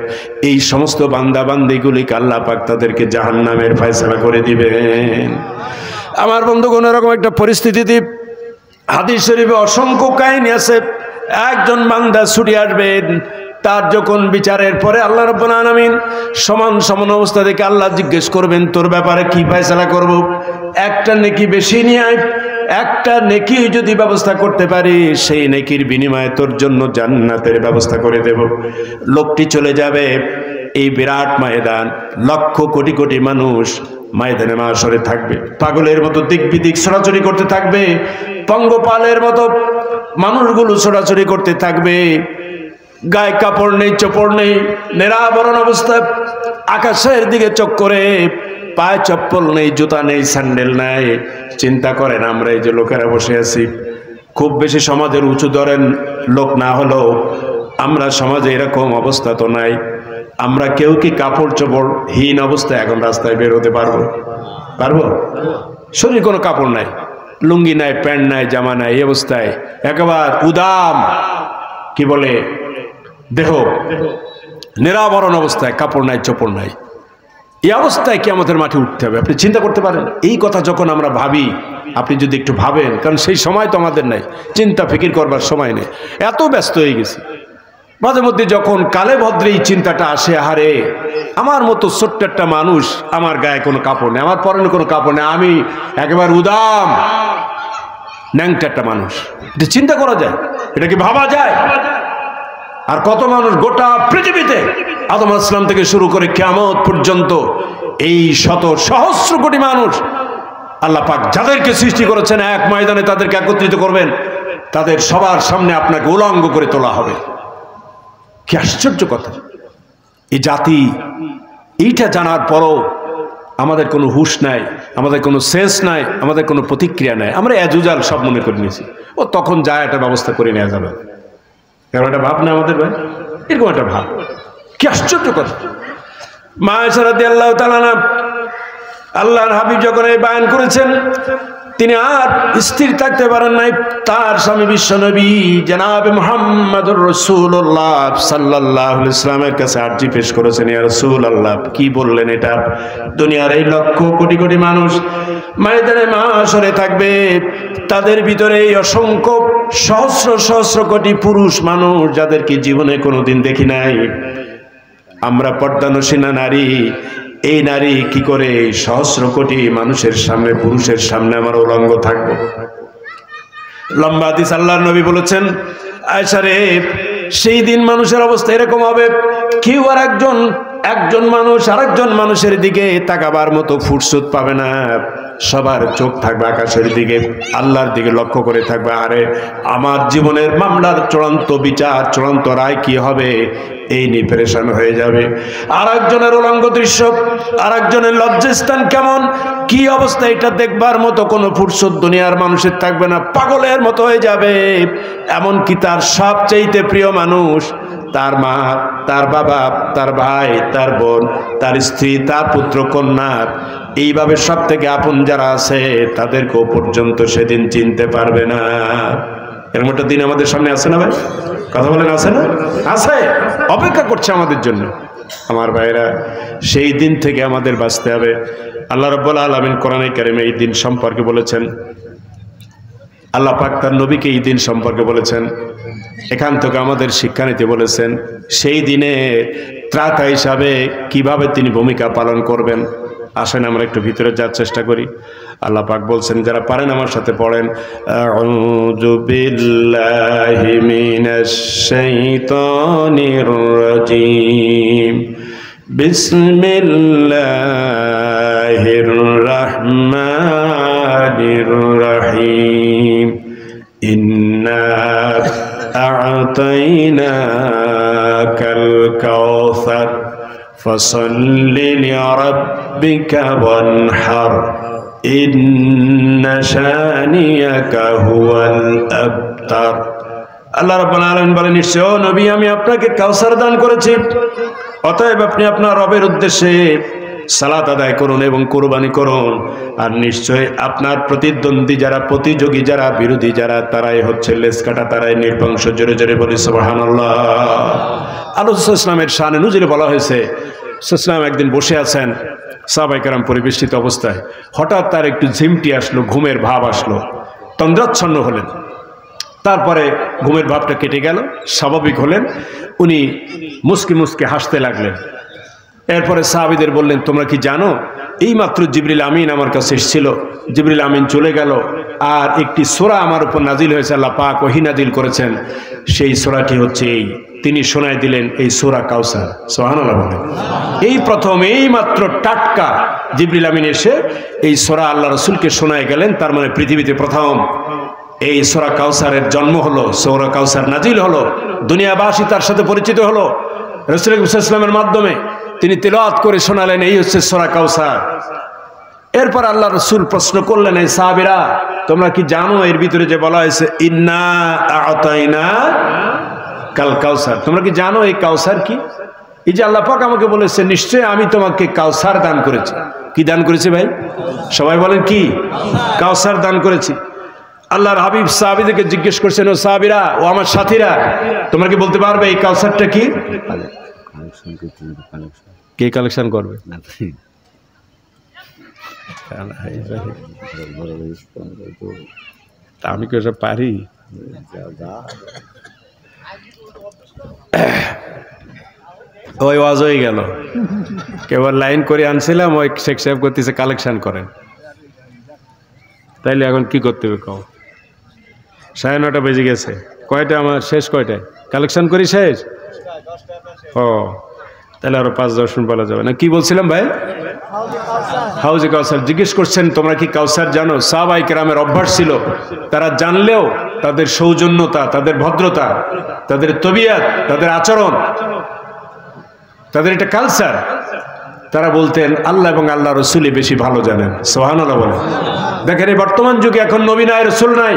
এই সমস্ত বান্দা বান্দিগুলিকে আল্লাহ পাক তাদেরকে জাহান্নামের ফয়সালা করে দিবেন। আমার বন্ধুগণ, এরকম একটা পরিস্থিতিতে হাদিস শরীফে অসংখ্য কাহিনী আছে। একজন বান্দা ছুটে আসবেন, তার যখন বিচারের পরে আল্লাহ রাব্বুল আলামিন সমান সমান অবস্থা দেখে আল্লাহ জিজ্ঞেস করবেন, তোর ব্যাপারে কি ফয়সালা করব? একটা নেকি বেশি নিয়ে আয়, একটা নেকি যদি ব্যবস্থা করতে পারি, সেই নেকির বিনিময়ে তোর জন্য জান্নাতের ব্যবস্থা করে দেব। লোকটি চলে যাবে। এই বিরাট ময়দান, লক্ষ কোটি কোটি মানুষ ময়দানে মাশরে থাকবে, পাগলের মতো দিক বিদিক ছড়াছড়ি করতে থাকবে, পঙ্গপালের মতো মানুষগুলো ছড়াছড়ি করতে থাকবে, গায়ে কাপড় নেই, চোপড় নেই, নিরাবরণ অবস্থায় আকাশের দিকে চোখ করে, পায়ে চপ্পল নেই, জুতা নেই, স্যান্ডেল নাই। চিন্তা করেন, আমরা এই যে লোকেরা বসে আছি, খুব বেশি সমাজের উঁচু ধরেন লোক না হলেও আমরা সমাজে এরকম অবস্থা তো নাই। আমরা কেউ কি কাপড় চোপড় হীন অবস্থায় এখন রাস্তায় বের হতে পারবো? শরীর কোনো কাপড় নাই, লুঙ্গি নাই, প্যান্ট নাই, জামা নাই, এই অবস্থায় একেবারে উদাম, কি বলে, দেহ নিরাবরণ অবস্থায়, কাপড় নাই, চোপড় নাই, এই অবস্থায় কিয়ামতের মাঠে উঠতে হবে। আপনি চিন্তা করতে পারেন? এই কথা যখন আমরা ভাবি, আপনি যদি একটু ভাবেন, কারণ সেই সময় তো আমাদের নাই, চিন্তা ফিকির করবার সময় নেই, এত ব্যস্ত হয়ে গেছি। মাঝে মধ্যে যখন কালে ভদ্রে এই চিন্তাটা আসে, আহারে আমার মতো ছোট্ট একটা মানুষ, আমার গায়ে কোনো কাপড় নেই, আমার পরনে কোনো কাপড় নেই, আমি একেবারে উদাম ন্যাংটা একটা মানুষ। এটা চিন্তা করা যায়? এটা কি ভাবা যায়? আর কত মানুষ গোটা পৃথিবীতে আদম আলাইহিস সালাম থেকে শুরু করে কিয়ামত পর্যন্ত এই শত সহস্র কোটি মানুষ, আল্লাহ পাক যাদেরকে সৃষ্টি করেছেন, এক ময়দানে তাদেরকে একত্রিত করবেন, তাদের সবার সামনে আপনাকে উলঙ্গ করে তোলা হবে। কি আশ্চর্য কথা! এই জাতি এইটা জানার পরও আমাদের কোনো হুঁশ নাই, আমাদের কোনো সেন্স নাই, আমাদের কোনো প্রতিক্রিয়া নাই। আমরা এজুজাল সব মনে করে নিয়েছি, ও তখন যায় একটা ব্যবস্থা করে নেওয়া যাবে, কারণ একটা ভাব না আমাদের ভাই, এরকম একটা ভাব। কি আশ্চর্য কথা! মা আয়েশা রাদিয়াল্লাহু তাআলা আনহা, আল্লাহর হাবিব যখন এই বয়ান করেছেন, তিনি আর স্থির থাকতে পারেন নাই। তার স্বামী বিশ্বনবী জনাবে মুহাম্মদুর রাসূলুল্লাহ সাল্লাল্লাহু আলাইহি ওয়াসাল্লামের কাছে আরজি পেশ করেছেন, ইয়া রাসূলুল্লাহ, কি বললেন এটা? দুনিয়ার এই লক্ষ কোটি কোটি মানুষ ময়দানে মাশরে থাকবে, তাদের ভিতরে এই অসংখ্য সহস্র সহস্র কোটি পুরুষ মানুষ যাদেরকে জীবনে কোনোদিন দেখি নাই। আমরা পর্দানসীনা নারী, এই নারী কি করে সহস্র কোটি মানুষের সামনে, পুরুষের সামনে আমার উলঙ্গ থাকবো? লম্বা হাদিস আল্লাহর নবী বলেছেন, আয়েশা রে, সেই দিন মানুষের অবস্থা এরকম হবে, কেউ আর একজন মানুষ আরেকজন মানুষের দিকে তাকাবার মতো ফুরসত পাবে না। সবার চোখ থাকবে আকাশের দিকে, আল্লাহর দিকে লক্ষ্য করে থাকবে। আরে আমার জীবনের মামলার চূড়ান্ত বিচার, চূড়ান্ত রায় কি হবে, এই নিয়ে পেরেশান হয়ে যাবে। আর একজনের উলঙ্গ দৃশ্য, আর একজনের লজ্জাস্থান কেমন, কি অবস্থা, এটা দেখবার মতো কোনো ফুরসত দুনিয়ার মানুষের থাকবে না, পাগলের মতো হয়ে যাবে। এমনকি তার সবচেয়ে প্রিয় মানুষ, তার মা, তার বাবা, তার ভাই, তার বোন, তার স্ত্রী, তার পুত্র কন্যা, এইভাবে সব থেকে আপন যারা আছে তাদেরকেও পর্যন্ত সেদিন চিনতে পারবে না। এরকম একটা দিন আমাদের সামনে আছে না ভাই? কথা বলেন, আছে না? আছে, অপেক্ষা করছে আমাদের জন্য। আমার ভাইরা, সেই দিন থেকে আমাদের বাঁচতে হবে। আল্লাহ রাব্বুল আলামিন কোরআনে কারিমে এই দিন সম্পর্কে বলেছেন, আল্লাহ পাক তার নবীকে এই দিন সম্পর্কে বলেছেন, এখান থেকে আমাদের শিক্ষা নিতে বলেছেন, সেই দিনে ত্রাতা হিসাবে কিভাবে তিনি ভূমিকা পালন করবেন। আসেন আমরা একটু ভিতরে যাওয়ার চেষ্টা করি। আল্লাহ পাক বলছেন, যারা পারেন আমার সাথে পড়েন, আউযু বিল্লাহি মিনাশ শাইতানির রাজীম, বিসমিল্লাহির রাহমানির রাহিম, ইন্না আ'তাইনাকাল কাউসার ফাসাল্লি লিরাব্বিকা ওয়ানহার, ইন্না শানিয়াকা হুয়াল আবতার। আল্লাহ রাব্বুল আলামিন বলেন, নিশ্চয় ও নবী, আমি আপনাকে কাউসার দান করেছি, অতএব আপনি আপনার রবের উদ্দেশ্যে সালাত আদায় করুন এবং কুরবানি করুন। আর নিশ্চয় আপনার প্রতিদ্বন্দ্বী যারা, প্রতিযোগী যারা, বিরোধী যারা, তারাই হচ্ছে লেজ কাটা, তারাই নির্বংশ। জোরে জোরে বলি সুবহানাল্লাহ। আল্লাহ ইসলামের শানে নুজুলে বলা হয়েছে, ইসলাম একদিন বসে আছেন, সাহাবায়ে কেরাম পরিবেষ্টিত অবস্থায়, হঠাৎ তার একটু ঝিমটি আসলো, ঘুমের ভাব আসলো, তন্দ্রাচ্ছন্ন হলেন। তারপরে ঘুমের ভাবটা কেটে গেল, স্বাভাবিক হলেন, উনি মুসকি মুসকি হাসতে লাগলেন। এরপরে সাহাবীদের বললেন, তোমরা কি জানো, এইমাত্র জিবরিল আমিন আমার কাছে এসেছিল, জিবরিল আমিন চলে গেল, আর একটি সূরা আমার উপর নাজিল হয়েছে, আল্লাহ পাক ওহী নাজিল করেছেন। সেই সূরাটি হচ্ছে এই, তিনি শোনায় দিলেন এই সূরা কাউসার। সুবহানাল্লাহ বলেন। এই প্রথম, এই মাত্র টাটকা জিবরিল আমিন এসে এই সূরা আল্লাহ রাসূলকে শোনায় গেলেন। তার মানে পৃথিবীতে প্রথম এই সূরা কাউসারের জন্ম হলো, সূরা কাউসার নাজিল হলো, দুনিয়াবাসী তার সাথে পরিচিত হলো রাসূল সাল্লাল্লাহু আলাইহি ওয়াসাল্লামের মাধ্যমে। তিনি তেলাওয়াত করে শোনালেন, এই হচ্ছে সূরা কাউসার। এরপর আল্লাহ রাসূল প্রশ্ন করলেন, এই সাহাবীরা তোমরা কি জানো এর ভিতরে যে বলা হয়েছে ইন্না আ'তাইনা কাল কাউসার, তোমরা কি জানো এই কাউসার কি? এই যে আল্লাহ পাক আমাকে বলেছে নিশ্চয় আমি তোমাকে কাউসার দান করেছি। কি দান করেছি ভাই? সবাই বলেন কি? কাউসার দান করেছি। আল্লাহর হাবিব সাহাবীদেরকে জিজ্ঞেস করছেন, ও সাহাবীরা, ও আমার সাথীরা, তোমরা কি বলতে পারবে এই কাউসারটা কি? কে কালেকশন করবে? আমি কি ওসব পারি? ওই ওয়াজ হয়ে গেল, কেবল লাইন করে আনছিলাম, ওই শেখ সাহেব করতেছে কালেকশন করেন। তাইলে এখন কি করতে হবে কও? 9:30 বেজে গেছে। কয়টা আমার শেষ? কয়টায় কালেকশন করি শেষ? ও তাহলে আরো 5-10 মিনিট বলা যাবে না। কি বলছিলাম ভাই? হাউজে কাউসার জিজ্ঞেস করছেন, তোমরা কি কাউসার জানো? সাহাবায়ে কেরামের অভ্যাস ছিল, তারা জানলেও তাদের সৌজন্যতা, তাদের ভদ্রতা, তাদের তবিয়ত, তাদের আচরণ, তাদের একটা কালচার, তারা বলতেন আল্লাহ এবং আল্লাহ রসুলই বেশি ভালো জানেন। সুবহানাল্লাহ বলেন। দেখেন এই বর্তমান যুগে এখন নবী নাই, রসুল নাই,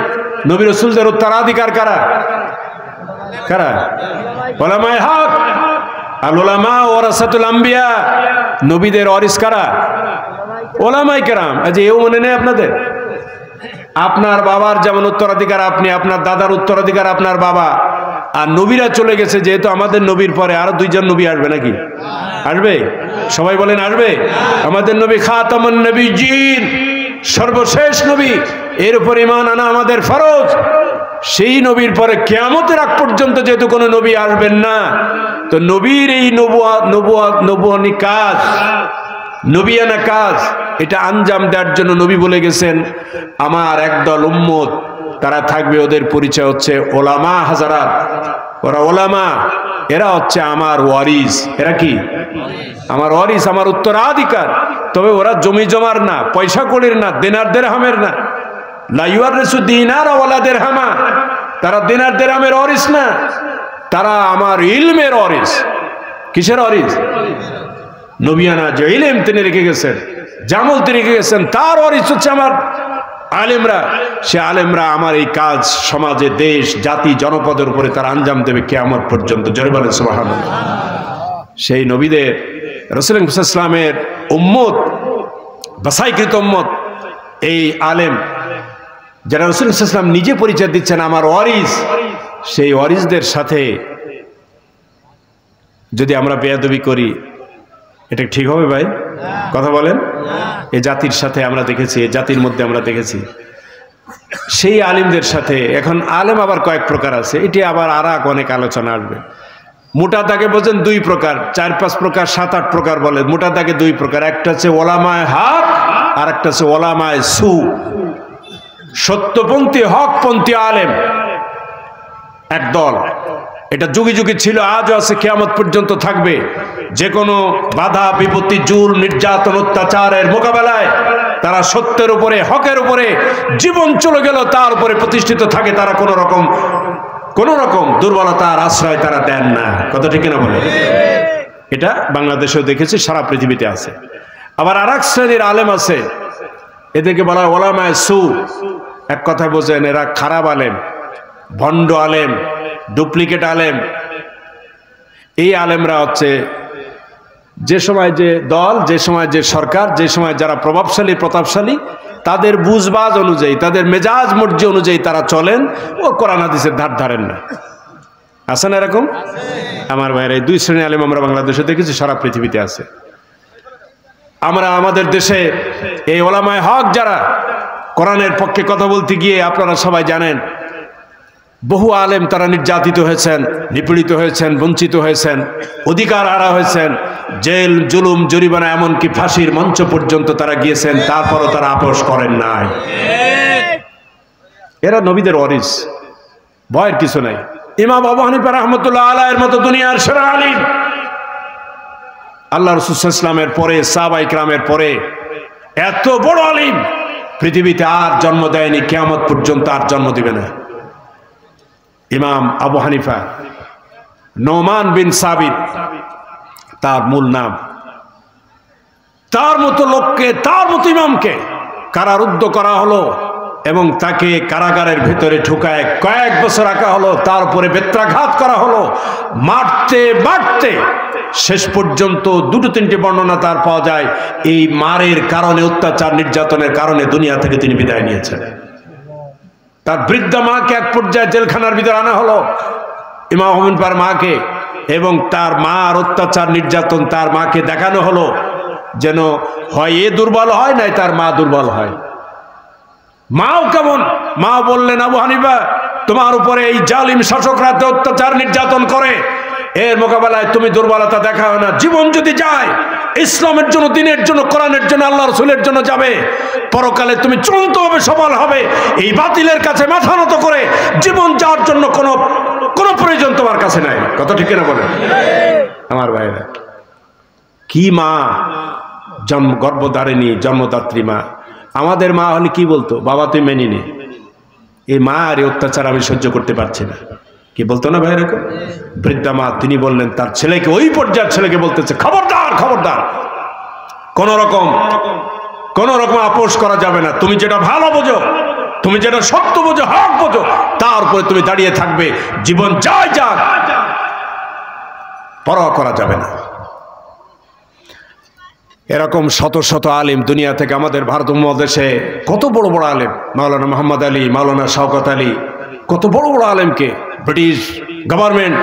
নবী রসুলদের উত্তরাধিকার কারা? কারা? উলামায়ে হক। আল উলামা ওয়ারাসাতুল আম্বিয়া, নবীদের ওয়ারিস কারা? উলামায়ে কেরাম। আজ এও মনে নেই আপনাদের? আপনার বাবার যেমন উত্তরাধিকার আপনি, আপনার দাদার উত্তরাধিকার আপনার বাবা, আর নবীরা চলে গেছে, যেহেতু আমাদের নবীর পরে আরো 2জন নবী আসবে নাকি? আসবে? সবাই বলেন আসবে। আমাদের নবী খাতামুন নবিয়্যিন, সর্বশেষ নবী, এর উপর ঈমান আনা আমাদের ফরজ। সেই নবীর পরে কিয়ামতের আগ পর্যন্ত যেহেতু কোনো নবী আসবেন না, তো নবীর এই নবুয়ানি কাজ, নবিয়ানা কাজ, এটা আঞ্জাম দেওয়ার জন্য নবী বলে গেছেন আমার একদল উম্মত তারা থাকবে, ওদের পরিচয় হচ্ছে ওলামা হাজারাত। ওরা ওলামা, এরা হচ্ছে আমার ওয়ারিস। এরা কি? আমার ওয়ারিস, আমার উত্তরাধিকার। তবে ওরা জমি জমার না, পয়সা কড়ির না, দিনার দিরহামের না। লা ইউয়ারিসু দিনার ওয়ালা দিরহামা, তারা দিনার দিরহামের ওয়ারিস না, তারা আমার ইলমের ওয়ারিস। কিসের ওয়ারিস? নবিয়ানা যে ইলম তিনি রেখে গেছেন, জামল তিনি রেখে গেছেন, তার ওয়ারিস হচ্ছে আমার আলেমরা। সে আলেমরা আমার এই কাজ সমাজে, দেশ, জাতি, জনপদের উপরে তারা আঞ্জাম দেবে কিয়ামত পর্যন্ত। জোরে বলেন সুবহানাল্লাহ। সেই নবীদের, রাসূল সাল্লাল্লাহু আলাইহি ওয়াসাল্লামের উম্মত, বাছাইকৃত উম্মত, এই আলেম যারা রাসূল সাল্লাল্লাহু আলাইহি ওয়াসাল্লাম নিজে পরিচয় দিচ্ছেন আমার ওয়ারিস, সেই ওয়ারিসদের সাথে যদি আমরা বেয়াদবি করি, এটা ঠিক হবে ভাই? কথা বলেন। এই জাতির সাথে আমরা দেখেছি, এই জাতির মধ্যে আমরা দেখেছি সেই আলিমদের সাথে। এখন আলেম আবার কয়েক প্রকার আছে, এটি আবার আর অনেক আলোচনা আসবে। মোটা দাগে বোঝেন 2 প্রকার, 4-5 প্রকার, 7-8 প্রকার বলে। মোটা দাগে 2 প্রকার, একটা হচ্ছে ওলামায়ে হক, আর একটা হচ্ছে ওলামায়ে সু। সত্যপন্থী, হকপন্থী আলেম একদল, এটা যুগে যুগে ছিল, আজও আছে, কিয়ামত পর্যন্ত থাকবে। যে কোনো বাধা বিপত্তি, জুল, নির্যাতন, অত্যাচারের মোকাবেলায় তারা সত্যের উপরে, হকের উপরে জীবন চলে গেল তার উপরে প্রতিষ্ঠিত থাকে। তারা কোনো রকম দুর্বলতার আশ্রয় তারা দেন না। কথা ঠিক না বলে? এটা বাংলাদেশেও দেখেছি, সারা পৃথিবীতে আছে। আবার আরেক শ্রেণীর আলেম আছে, এদেরকে বলা হয় ওলামায়ে সু। এক কথা বোঝেন, এরা খারাপ আলেম, ভণ্ড আলেম, ডুপ্লিকেট আলেম। এই আলেমরা হচ্ছে যে সময় যে দল, যে সময় যে সরকার, যে সময় যারা প্রভাবশালী প্রতাপশালী, তাদের বুঝবাজ অনুযায়ী, তাদের মেজাজ মর্জি অনুযায়ী তারা চলেন। ও কোরআন হাদিসের ধার ধারেন না। আছে না এরকম? আমার ভাইয়ের এই 2 শ্রেণীর আলেম আমরা বাংলাদেশে দেখেছি, সারা পৃথিবীতে আছে। আমরা আমাদের দেশে এই ওলামায়ে হক যারা কোরআনের পক্ষে কথা বলতে গিয়ে, আপনারা সবাই জানেন, বহু আলেম তারা নির্যাতিত হয়েছেন, নিপীড়িত হয়েছেন, বঞ্চিত হয়েছেন, অধিকার হারা হয়েছেন, জেল, জুলুম, জরিমানা, এমনকি ফাঁসির মঞ্চ পর্যন্ত তারা গিয়েছেন। তারপরও তারা আপোষ করেন নাই। এরা নবীদের ওয়ারিস, ভয়ের কিছু নাই। ইমাম আবু হানিফা রাহমাতুল্লাহ আলাইহির মতো দুনিয়ার সেরা আলিম, আল্লাহ রাসূল সাল্লাল্লাহু আলাইহি ওয়াসাল্লামের পরে, সাহাবায়ে কিরামের পরে এত বড় আলিম পৃথিবীতে আর জন্ম দেয়নি, কিয়ামত পর্যন্ত আর জন্ম দিবে না। ইমাম আবু হানিফা নোমান বিন সাবিত তার মূল নাম। তার মতো লোককে, তার মতো ইমামকে কারারুদ্ধ করা হলো এবং তাকে কারাগারের ভেতরে ঢুকায় কয়েক বছর রাখা হলো। তার উপরে বেত্রাঘাত করা হলো, মারতে মারতে শেষ পর্যন্ত দুটো তিনটে বর্ণনা তার পাওয়া যায় এই মারের কারণে, অত্যাচার নির্যাতনের কারণে দুনিয়া থেকে তিনি বিদায় নিয়েছেন। তার বৃদ্ধা মাকে এক পর্যায়ে জেলখানার ভিতরে আনা হলো, ইমাম আবু হানিফার মাকে, এবং তার মার অত্যাচার নির্যাতন তার মাকে দেখানো হলো যেন হয় এ দুর্বল হয়, নাই তার মা দুর্বল হয়। মাও কেমন, মা বললেন আবু হানিফা তোমার উপরে এই জালিম শাসকরা অত্যাচার নির্যাতন করে, এর মোকাবেলায় তুমি দুর্বলতা দেখাও না। জীবন যদি যায় ইসলামের জন্য, দিনের জন্য, কোরআনের জন্য, আল্লাহ রাসূলের জন্য যাবে, পরকালে তুমি চূড়ান্তভাবে সফল হবে। এই বাতিলের কাছে মাথা নত করে জীবন যাওয়ার জন্য কোনো প্রয়োজন তোমার কাছে নাই। কথা ঠিক না বলেন আমার ভাইরা? কি মা, গর্ভধারিণী, জন্মদাত্রী মা। আমাদের মা হলে কি বলতো? বাবা তুই মেনে নে, এই মা আর অত্যাচার আমি সহ্য করতে পারছি না, কি বলতো না ভাই এরকম? বৃদ্ধা মা তিনি বললেন তার ছেলেকে, ওই পর্যায়ের ছেলেকে বলতেছে খবরদার, খবরদার, কোন রকম আপোষ করা যাবে না। তুমি যেটা ভালো বোঝো, তুমি যেটা সত্য বোঝো, হক বোঝো, তার উপরে তুমি দাঁড়িয়ে থাকবে। জীবন যায় যাক, পরোয়া করা যাবে না। এরকম শত শত আলিম দুনিয়া থেকে আমাদের ভারত উপমহাদেশে, কত বড় বড় আলিম, মাওলানা মোহাম্মদ আলী, মাওলানা শওকত আলী, কত বড় বড় আলিমকে ব্রিটিশ গভর্নমেন্ট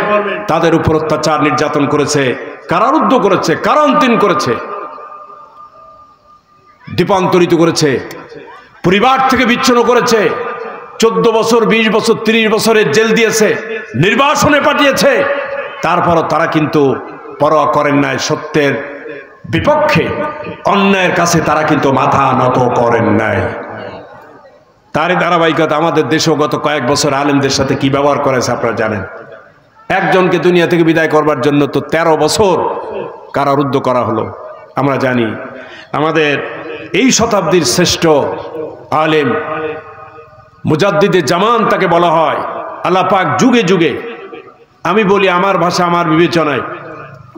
তাদের উপর অত্যাচার নির্যাতন করেছে, কারারুদ্ধ করেছে, কারান্তরীণ করেছে, দ্বীপান্তরিত করেছে, পরিবার থেকে বিচ্ছিন্ন করেছে, 14 বছর, 20 বছর, 30 বছরের জেল দিয়েছে, নির্বাসনে পাঠিয়েছে। তারপরও তারা কিন্তু পরোয়া করেন নাই, সত্যের বিপক্ষে, অন্যায়ের কাছে তারা কিন্তু মাথা নত করেন নাই। তারই ধারাবাহিকতা আমাদের দেশেও গত কয়েক বছর আলেমদের সাথে কি ব্যবহার করেছে আপনারা জানেন। একজনকে দুনিয়া থেকে বিদায় করবার জন্য তো 13 বছর কারারুদ্ধ করা হলো। আমরা জানি আমাদের এই শতাব্দীর শ্রেষ্ঠ আলেম মুজাদ্দিদে জামান তাকে বলা হয়। আল্লাহ পাক যুগে যুগে, আমি বলি আমার ভাষা, আমার বিবেচনায়,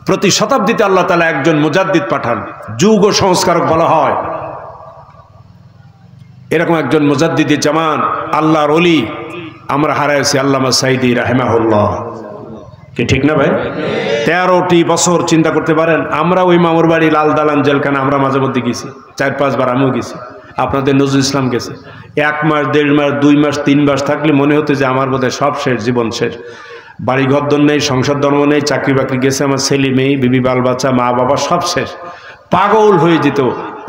প্রতি শতাব্দীতে আল্লাহ তাআলা একজন মুজাদ্দিদ পাঠান, যুগ ও সংস্কারক বলা হয়। এরকম একজন মুজাদ্দিদে জামান, আল্লাহর ওলি আমরা হারাইছি, আল্লামা সাঈদী রাহিমাহুল্লাহ। কি ঠিক না ভাই? 13টি বছর চিন্তা করতে পারেন। আমরা ওই মামুর বাড়ি লাল দালান জেলখানা আমরা মাঝে মধ্যে গেছি, 4-5 বার আমিও গেছি, আপনাদের নজরুল ইসলাম গেছে। 1 মাস, 1.5 মাস, 2 মাস, 3 মাস থাকলে মনে হতো যে আমার বোধহয় সব শেষ, জীবন শেষ। বাড়ি ঘর নেই, সংসার ধর্ম নেই, চাকরি বাকরি গেছে, আমার ছেলে মেয়ে, বিবি বাল বাচ্চা, মা বাবা সব শেষ। পাগল হয়ে যেত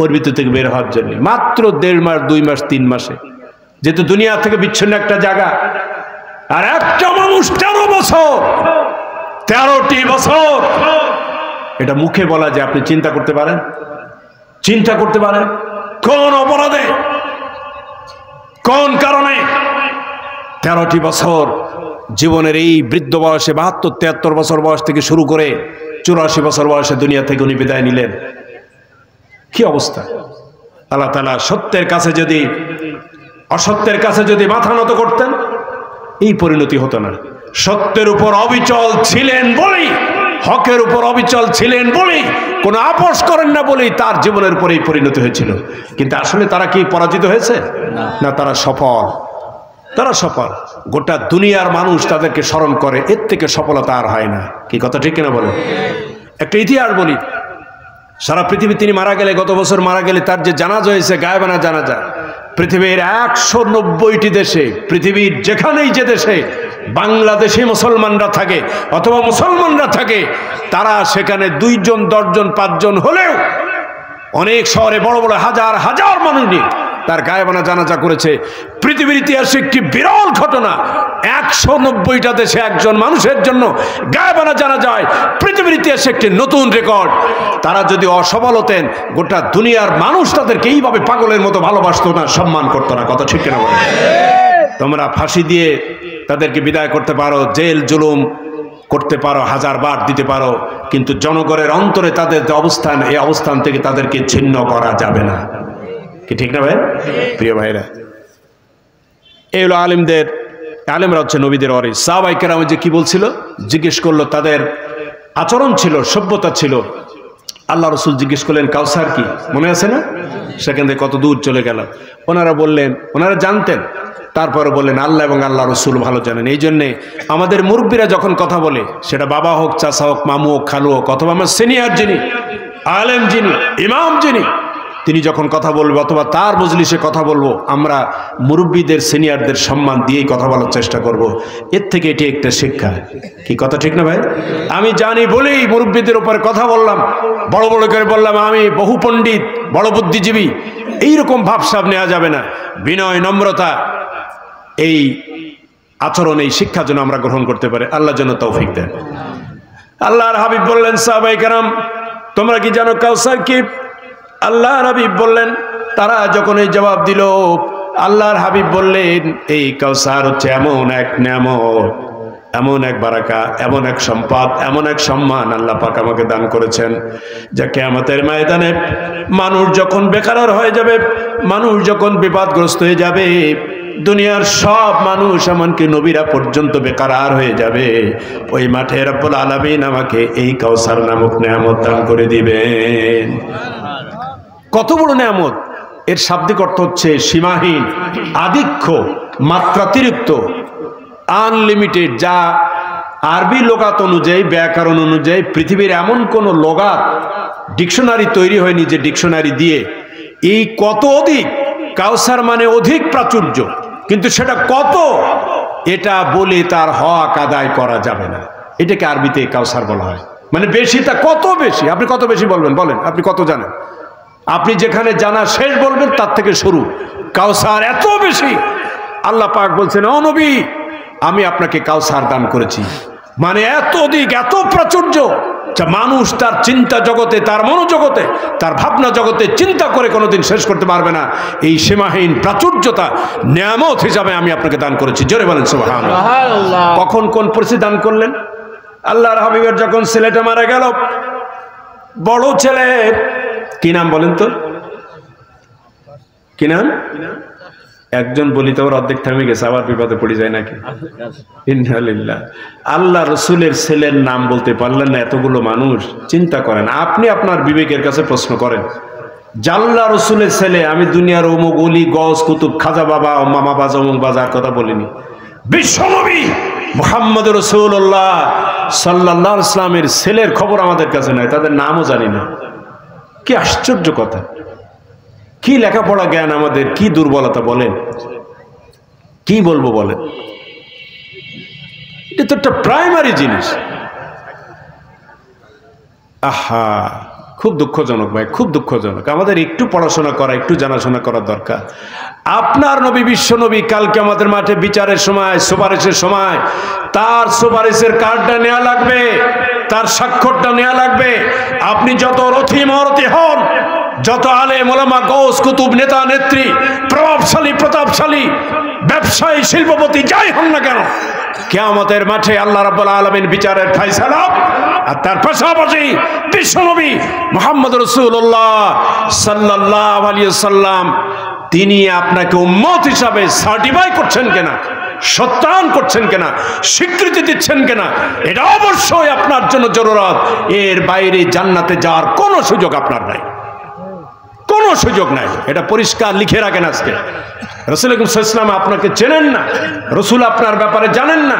ওর ভিতর থেকে বের হওয়ার জন্য। মাত্র 1.5 মাস, 2 মাস, 3 মাসে, যেহেতু দুনিয়া থেকে বিচ্ছিন্ন একটা জায়গা। আর একটা মানুষ 13 বছর, 13টি বছর, এটা মুখে বলা যায়। আপনি চিন্তা করতে পারেন, চিন্তা করতে পারেন কোন অপরাধে, কোন কারণে 13টি বছর জীবনের এই বৃদ্ধ বয়সে, 72-73 বছর বয়স থেকে শুরু করে 84 বছর বয়সে দুনিয়া থেকে উনি বিদায় নিলেন। কি অবস্থা! আল্লাহ তাআলা সত্যের কাছে যদি, অসত্যের কাছে যদি মাথা নত করতেন, এই পরিণতি হতো না। সত্যের উপর অবিচল ছিলেন বলেই, হকের উপর অবিচল ছিলেন বলেই, কোনো আপোষ করেন না বলেই তার জীবনের উপর এই পরিণতি হয়েছিল। কিন্তু আসলে তারা কি পরাজিত হয়েছে? না, তারা সফল। তারা সফল। গোটা দুনিয়ার মানুষ তাদেরকে স্মরণ করে, এর থেকে সফলতা আর হয় না। কি কথা ঠিক কিনা বলেন? একটা ইতিহাস বলি। সারা পৃথিবী তিনি মারা গেলে, গত বছর মারা গেলে, তার যে জানাজা হয়েছে, গায়েবানা জানাজা, পৃথিবীর 190টি দেশে, পৃথিবীর যেখানেই যে দেশে বাংলাদেশে মুসলমানরা থাকে অথবা মুসলমানরা থাকে, তারা সেখানে 2 জন, 10 জন, 5 জন হলেও অনেক শহরে বড় বড় হাজার হাজার মানুষ নিয়ে তার গায়েবানা জানাজা করেছে। পৃথিবীর ইতিহাসে একটি বিরল ঘটনা। 190টা দেশে একজন মানুষের জন্য গায়েবানা জানাজায়, পৃথিবীর ইতিহাসে একটি নতুন রেকর্ড। তারা যদি অসফল হতেন, গোটা দুনিয়ার মানুষ তাদেরকে এইভাবে পাগলের মতো ভালোবাসতো না, সম্মান করতো না। কথা ঠিক কিনা বলেন? তোমরা ফাঁসি দিয়ে তাদেরকে বিদায় করতে পারো, জেল জুলুম করতে পারো, 1000 বার দিতে পারো, কিন্তু জনগণের অন্তরে তাদের যে অবস্থান, এই অবস্থান থেকে তাদেরকে ছিন্ন করা যাবে না। কি ঠিক না ভাই? প্রিয় ভাইরা, এই হলো আলেমদের, আলেমরা হচ্ছে নবীদের ওয়ারিস। সাহাবায়ে কেরাম যে কি বলছিল, জিজ্ঞেস করলো, তাদের আচরণ ছিল, সভ্যতা ছিল। আল্লাহ রসুল জিজ্ঞেস করলেন কাউসার কি, মনে আছে না? সেখান থেকে কত দূর চলে গেল। ওনারা বললেন, ওনারা জানতেন, তারপরে বললেন আল্লাহ এবং আল্লাহ রসুল ভালো জানেন। এই জন্যে আমাদের মুরব্বীরা যখন কথা বলে, সেটা বাবা হোক, চাচা হোক, মামু হোক, খালু হোক, অথবা আমার সিনিয়র যিনি, আলেম যিনি, ইমাম যিনি, তিনি যখন কথা বলবে অথবা তার মজলিসে কথা বলবো, আমরা মুরব্বীদের, সিনিয়রদের সম্মান দিয়েই কথা বলার চেষ্টা করব। এর থেকে এটি একটা শিক্ষা। কি কথা ঠিক না ভাই? আমি জানি বলেই মুরব্বীদের উপরে কথা বললাম, বড় বড় করে বললাম আমি বহু পণ্ডিত, বড় বুদ্ধিজীবী, এইরকম ভাবসাব নেওয়া যাবে না। বিনয়, নম্রতা, এই আচরণ, এই শিক্ষা যেন আমরা গ্রহণ করতে পারি। আল্লাহ যেন তৌফিক দেন। আল্লাহর হাবিব বললেন, সাহাবায়ে কেরাম তোমরা কি জানো কাউসার কি? আল্লাহর হাবিব বললেন, তারা যখন এই জবাব দিল, আল্লাহর হাবিব বললেন, এই কাউসার হচ্ছে এমন এক নেয়ামত, এমন এক বারাকা, এমন এক সম্পদ, এমন এক সম্মান আল্লাহ পাক আমাকে দান করেছেন, যা কিয়ামতের ময়দানে মানুষ যখন বেকার হয়ে যাবে, মানুষ যখন বিপদগ্রস্ত হয়ে যাবে, দুনিয়ার সব মানুষ এমনকি নবীরা পর্যন্ত বেকার হয়ে যাবে, ওই মাঠে রব্বুল আলামিন আমাকে এই কাউসার নামক নেয়ামত দান করে দিবেন। কত বড় নেয়ামত! এর শাব্দিক অর্থ হচ্ছে সীমাহীন, আধিক্য, মাত্রাতিরিক্ত, আনলিমিটেড। যা আরবি লোগাত অনুযায়ী, ব্যাকরণ অনুযায়ী পৃথিবীর এমন কোন লোগাত, ডিকশনারি তৈরি হয়নি যে ডিকশনারি দিয়ে এই কত অধিক। কাউসার মানে অধিক প্রাচুর্য, কিন্তু সেটা কত, এটা বলে তার হক আদায় করা যাবে না। এটাকে আরবিতে কাউসার বলা হয়। মানে বেশিটা কত বেশি, আপনি কত বেশি বলবেন, বলেন আপনি কত জানেন, আপনি যেখানে জানা শেষ বলবেন তার থেকে শুরু। কাউসার এত বেশি, আল্লাহ পাক বলছেন, ও নবী আমি আপনাকে কাউসার দান করেছি। মানে এত অধিক, এত প্রাচুর্য, যা মানুষ তার চিন্তা জগতে, তার মনোজগতে, তার ভাবনা জগতে চিন্তা করে কোনোদিন শেষ করতে পারবে না। এই সীমাহীন প্রাচুর্যতা নিয়ামত হিসাবে আমি আপনাকে দান করেছি। জোরে বলেন সুবহানাল্লাহ। কখন কোন পরিস্থিতি দান করলেন? আল্লাহর হাবিবের যখন ছেলেটা মারা গেল, বড় ছেলে, কি নাম বলেন তো, কি নাম? একজন বলি তো অর্ধেক থেমে গেছে, আবার বিপদে পড়ে যায় নাকি? ইন্নালিল্লাহ। আল্লাহ রসুলের ছেলের নাম বলতে পারলেন না, এতগুলো মানুষ। চিন্তা করেন, আপনি আপনার বিবেকের কাছে প্রশ্ন করেন, জাল্লা রসুলের ছেলে, আমি দুনিয়ার অমুক অলি, গস, কুতুব, খাজা বাবা, মামা বাজা, অমুক বাজার কথা বলিনি। বিশ্বনবী মুহাম্মদ রাসূলুল্লাহ সাল্লাল্লাহু আলাইহি ওয়াসাল্লামের ছেলের খবর আমাদের কাছে নাই, তাদের নামও জানি না। কি আশ্চর্য কথা! কি লেখাপড়া জ্ঞান আমাদের, কি দুর্বলতা বলেন, কি বলবো বলেন? এটা তো একটা প্রাইমারি জিনিস। আহা, খুব দুঃখজনক ভাই, খুব দুঃখজনক। আমাদের একটু পড়াশোনা করা, একটু জানাশোনা করার দরকার। আপনার নবী, বিশ্ব নবী, কালকে আমাদের মাঠে বিচারের সময়, সুপারিশের সময়, তার সুপারিশের কার্ডটা নেওয়া লাগবে, তার স্বাক্ষরটা নেওয়া লাগবে। আপনি যত রথি মহরতি হন, যত আলেম ওলামা, গৌস, কুতুব, নেতা নেত্রী, প্রভাবশালী, প্রতাপশালী, ব্যবসায়ী, শিল্পপতি যাই হন না কেন, কিয়ামতের মাঠে আল্লাহ রাব্বুল আলামিন বিচারের ফয়সালা, আর তার পাশাপাশি বিশ্বনবী মুহাম্মদ রাসূলুল্লাহ সাল্লাল্লাহু আলাইহি ওয়াসাল্লাম, তিনি আপনাকে উম্মত হিসাবে সার্টিফাই করছেন কিনা, সত্যায়ন করছেন কিনা, স্বীকৃতি দিচ্ছেন কিনা, এটা অবশ্যই আপনার জন্য জরুরত। এর বাইরে জান্নাতে যাওয়ার কোনো সুযোগ আপনার নাই, কোনো সুযোগ নাই। এটা পরিষ্কার লিখে রাখেন। আজকে রাসূল সাল্লাল্লাহু আলাইহি ওয়াসাল্লাম আপনাকে চেনেন না, রাসূল আপনার ব্যাপারে জানেন না,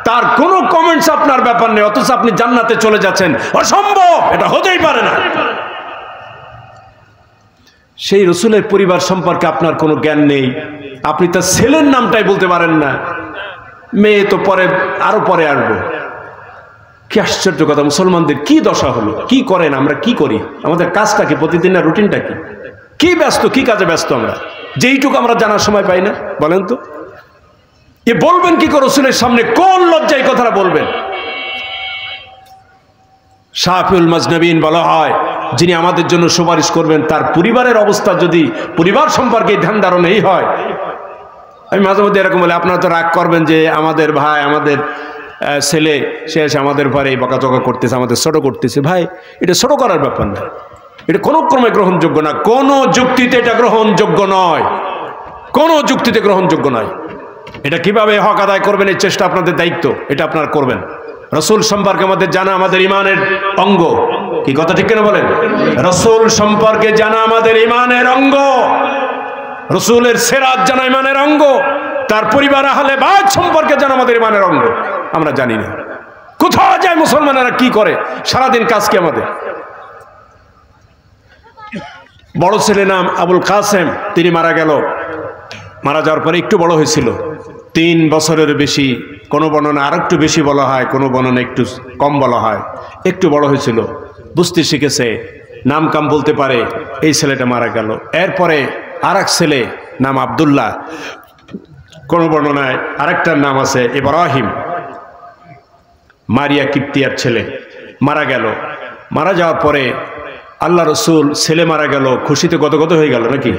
তার কোনো কমেন্টস আপনার ব্যাপার নেই, অথচ আপনি জান্নাতে চলে যাচ্ছেন। অসম্ভব, এটা হতেই পারে না। সেই রাসূলের পরিবার সম্পর্কে আপনার কোনো জ্ঞান নেই, আপনি তার ছেলের নামটাই বলতে পারেন না। মেয়ে তো পরে, আরো পরে আসবো। কি আশ্চর্য কথা! মুসলমানদের কি দশা হলো! কি করেন, আমরা কি করি, আমাদের কাজটা কি, প্রতিদিনের রুটিনটা কি, কি ব্যস্ত, কি কাজে ব্যস্ত আমরা, যেইটুকু আমরা জানার সময় পাই না? বলেন তো, এ বলবেন কি করে রাসূলের সামনে? কোন লজ্জায় কথাটা বলবেন? শাফিউল মাজনবিন বলা হয়, যিনি আমাদের জন্য সুপারিশ করবেন, তার পরিবারের অবস্থা যদি, পরিবার সম্পর্কে ধ্যান ধারণা এই হয়, আমি মাঝে মধ্যে এরকম বলি, আপনারা তো রাগ করবেন যে আমাদের ভাই, আমাদের ছেলে সে এসে আমাদের পরে বকাচকা করতেছে, আমাদের ছোট করতেছে। ভাই, এটা ছোট করার ব্যাপার না, এটা কোনো ক্রমে গ্রহণযোগ্য না, কোনো যুক্তিতে এটা গ্রহণযোগ্য নয়, কোনো যুক্তিতে গ্রহণযোগ্য নয়। এটা কিভাবে হক আদায় করবেন এই চেষ্টা আপনাদের দায়িত্ব, এটা আপনারা করবেন। রসুল সম্পর্কে আমাদের জানা আমাদের ইমানের অঙ্গ, কি কথা ঠিক কিনা বলেন? রসুল সম্পর্কে জানা আমাদের ইমানের অঙ্গ, রসুলের সিরাত জানা ইমানের অঙ্গ, তার পরিবার আহলে বাইত সম্পর্কে জানা আমাদের ইমানের অঙ্গ। আমরা জানি না কোথাও যায় মুসলমানেরা কি করে, সারাদিন কাজ কি আমাদের। বড় ছেলে নাম আবুল কাসেম, তিনি মারা গেল। মারা যাওয়ার পরে একটু বড় হয়েছিল, 3 বছরের বেশি, কোনো বর্ণনা আর একটু বেশি বলা হয়, কোনো বর্ণনা একটু কম বলা হয়। একটু বড় হয়েছিল, বুঝতে শিখেছে, নাম কাম বলতে পারে, এই ছেলেটা মারা গেল। এরপরে আর এক ছেলে নাম আবদুল্লাহ, কোনো বর্ণনায় আরেকটার নাম আছে ইব্রাহিম, মারিয়া কিপ্তিয়ার ছেলে, মারা গেল। মারা যাওয়ার পরে আল্লাহ রসুল, ছেলে মারা গেল, খুশিতে গদগদ হয়ে গেল নাকি?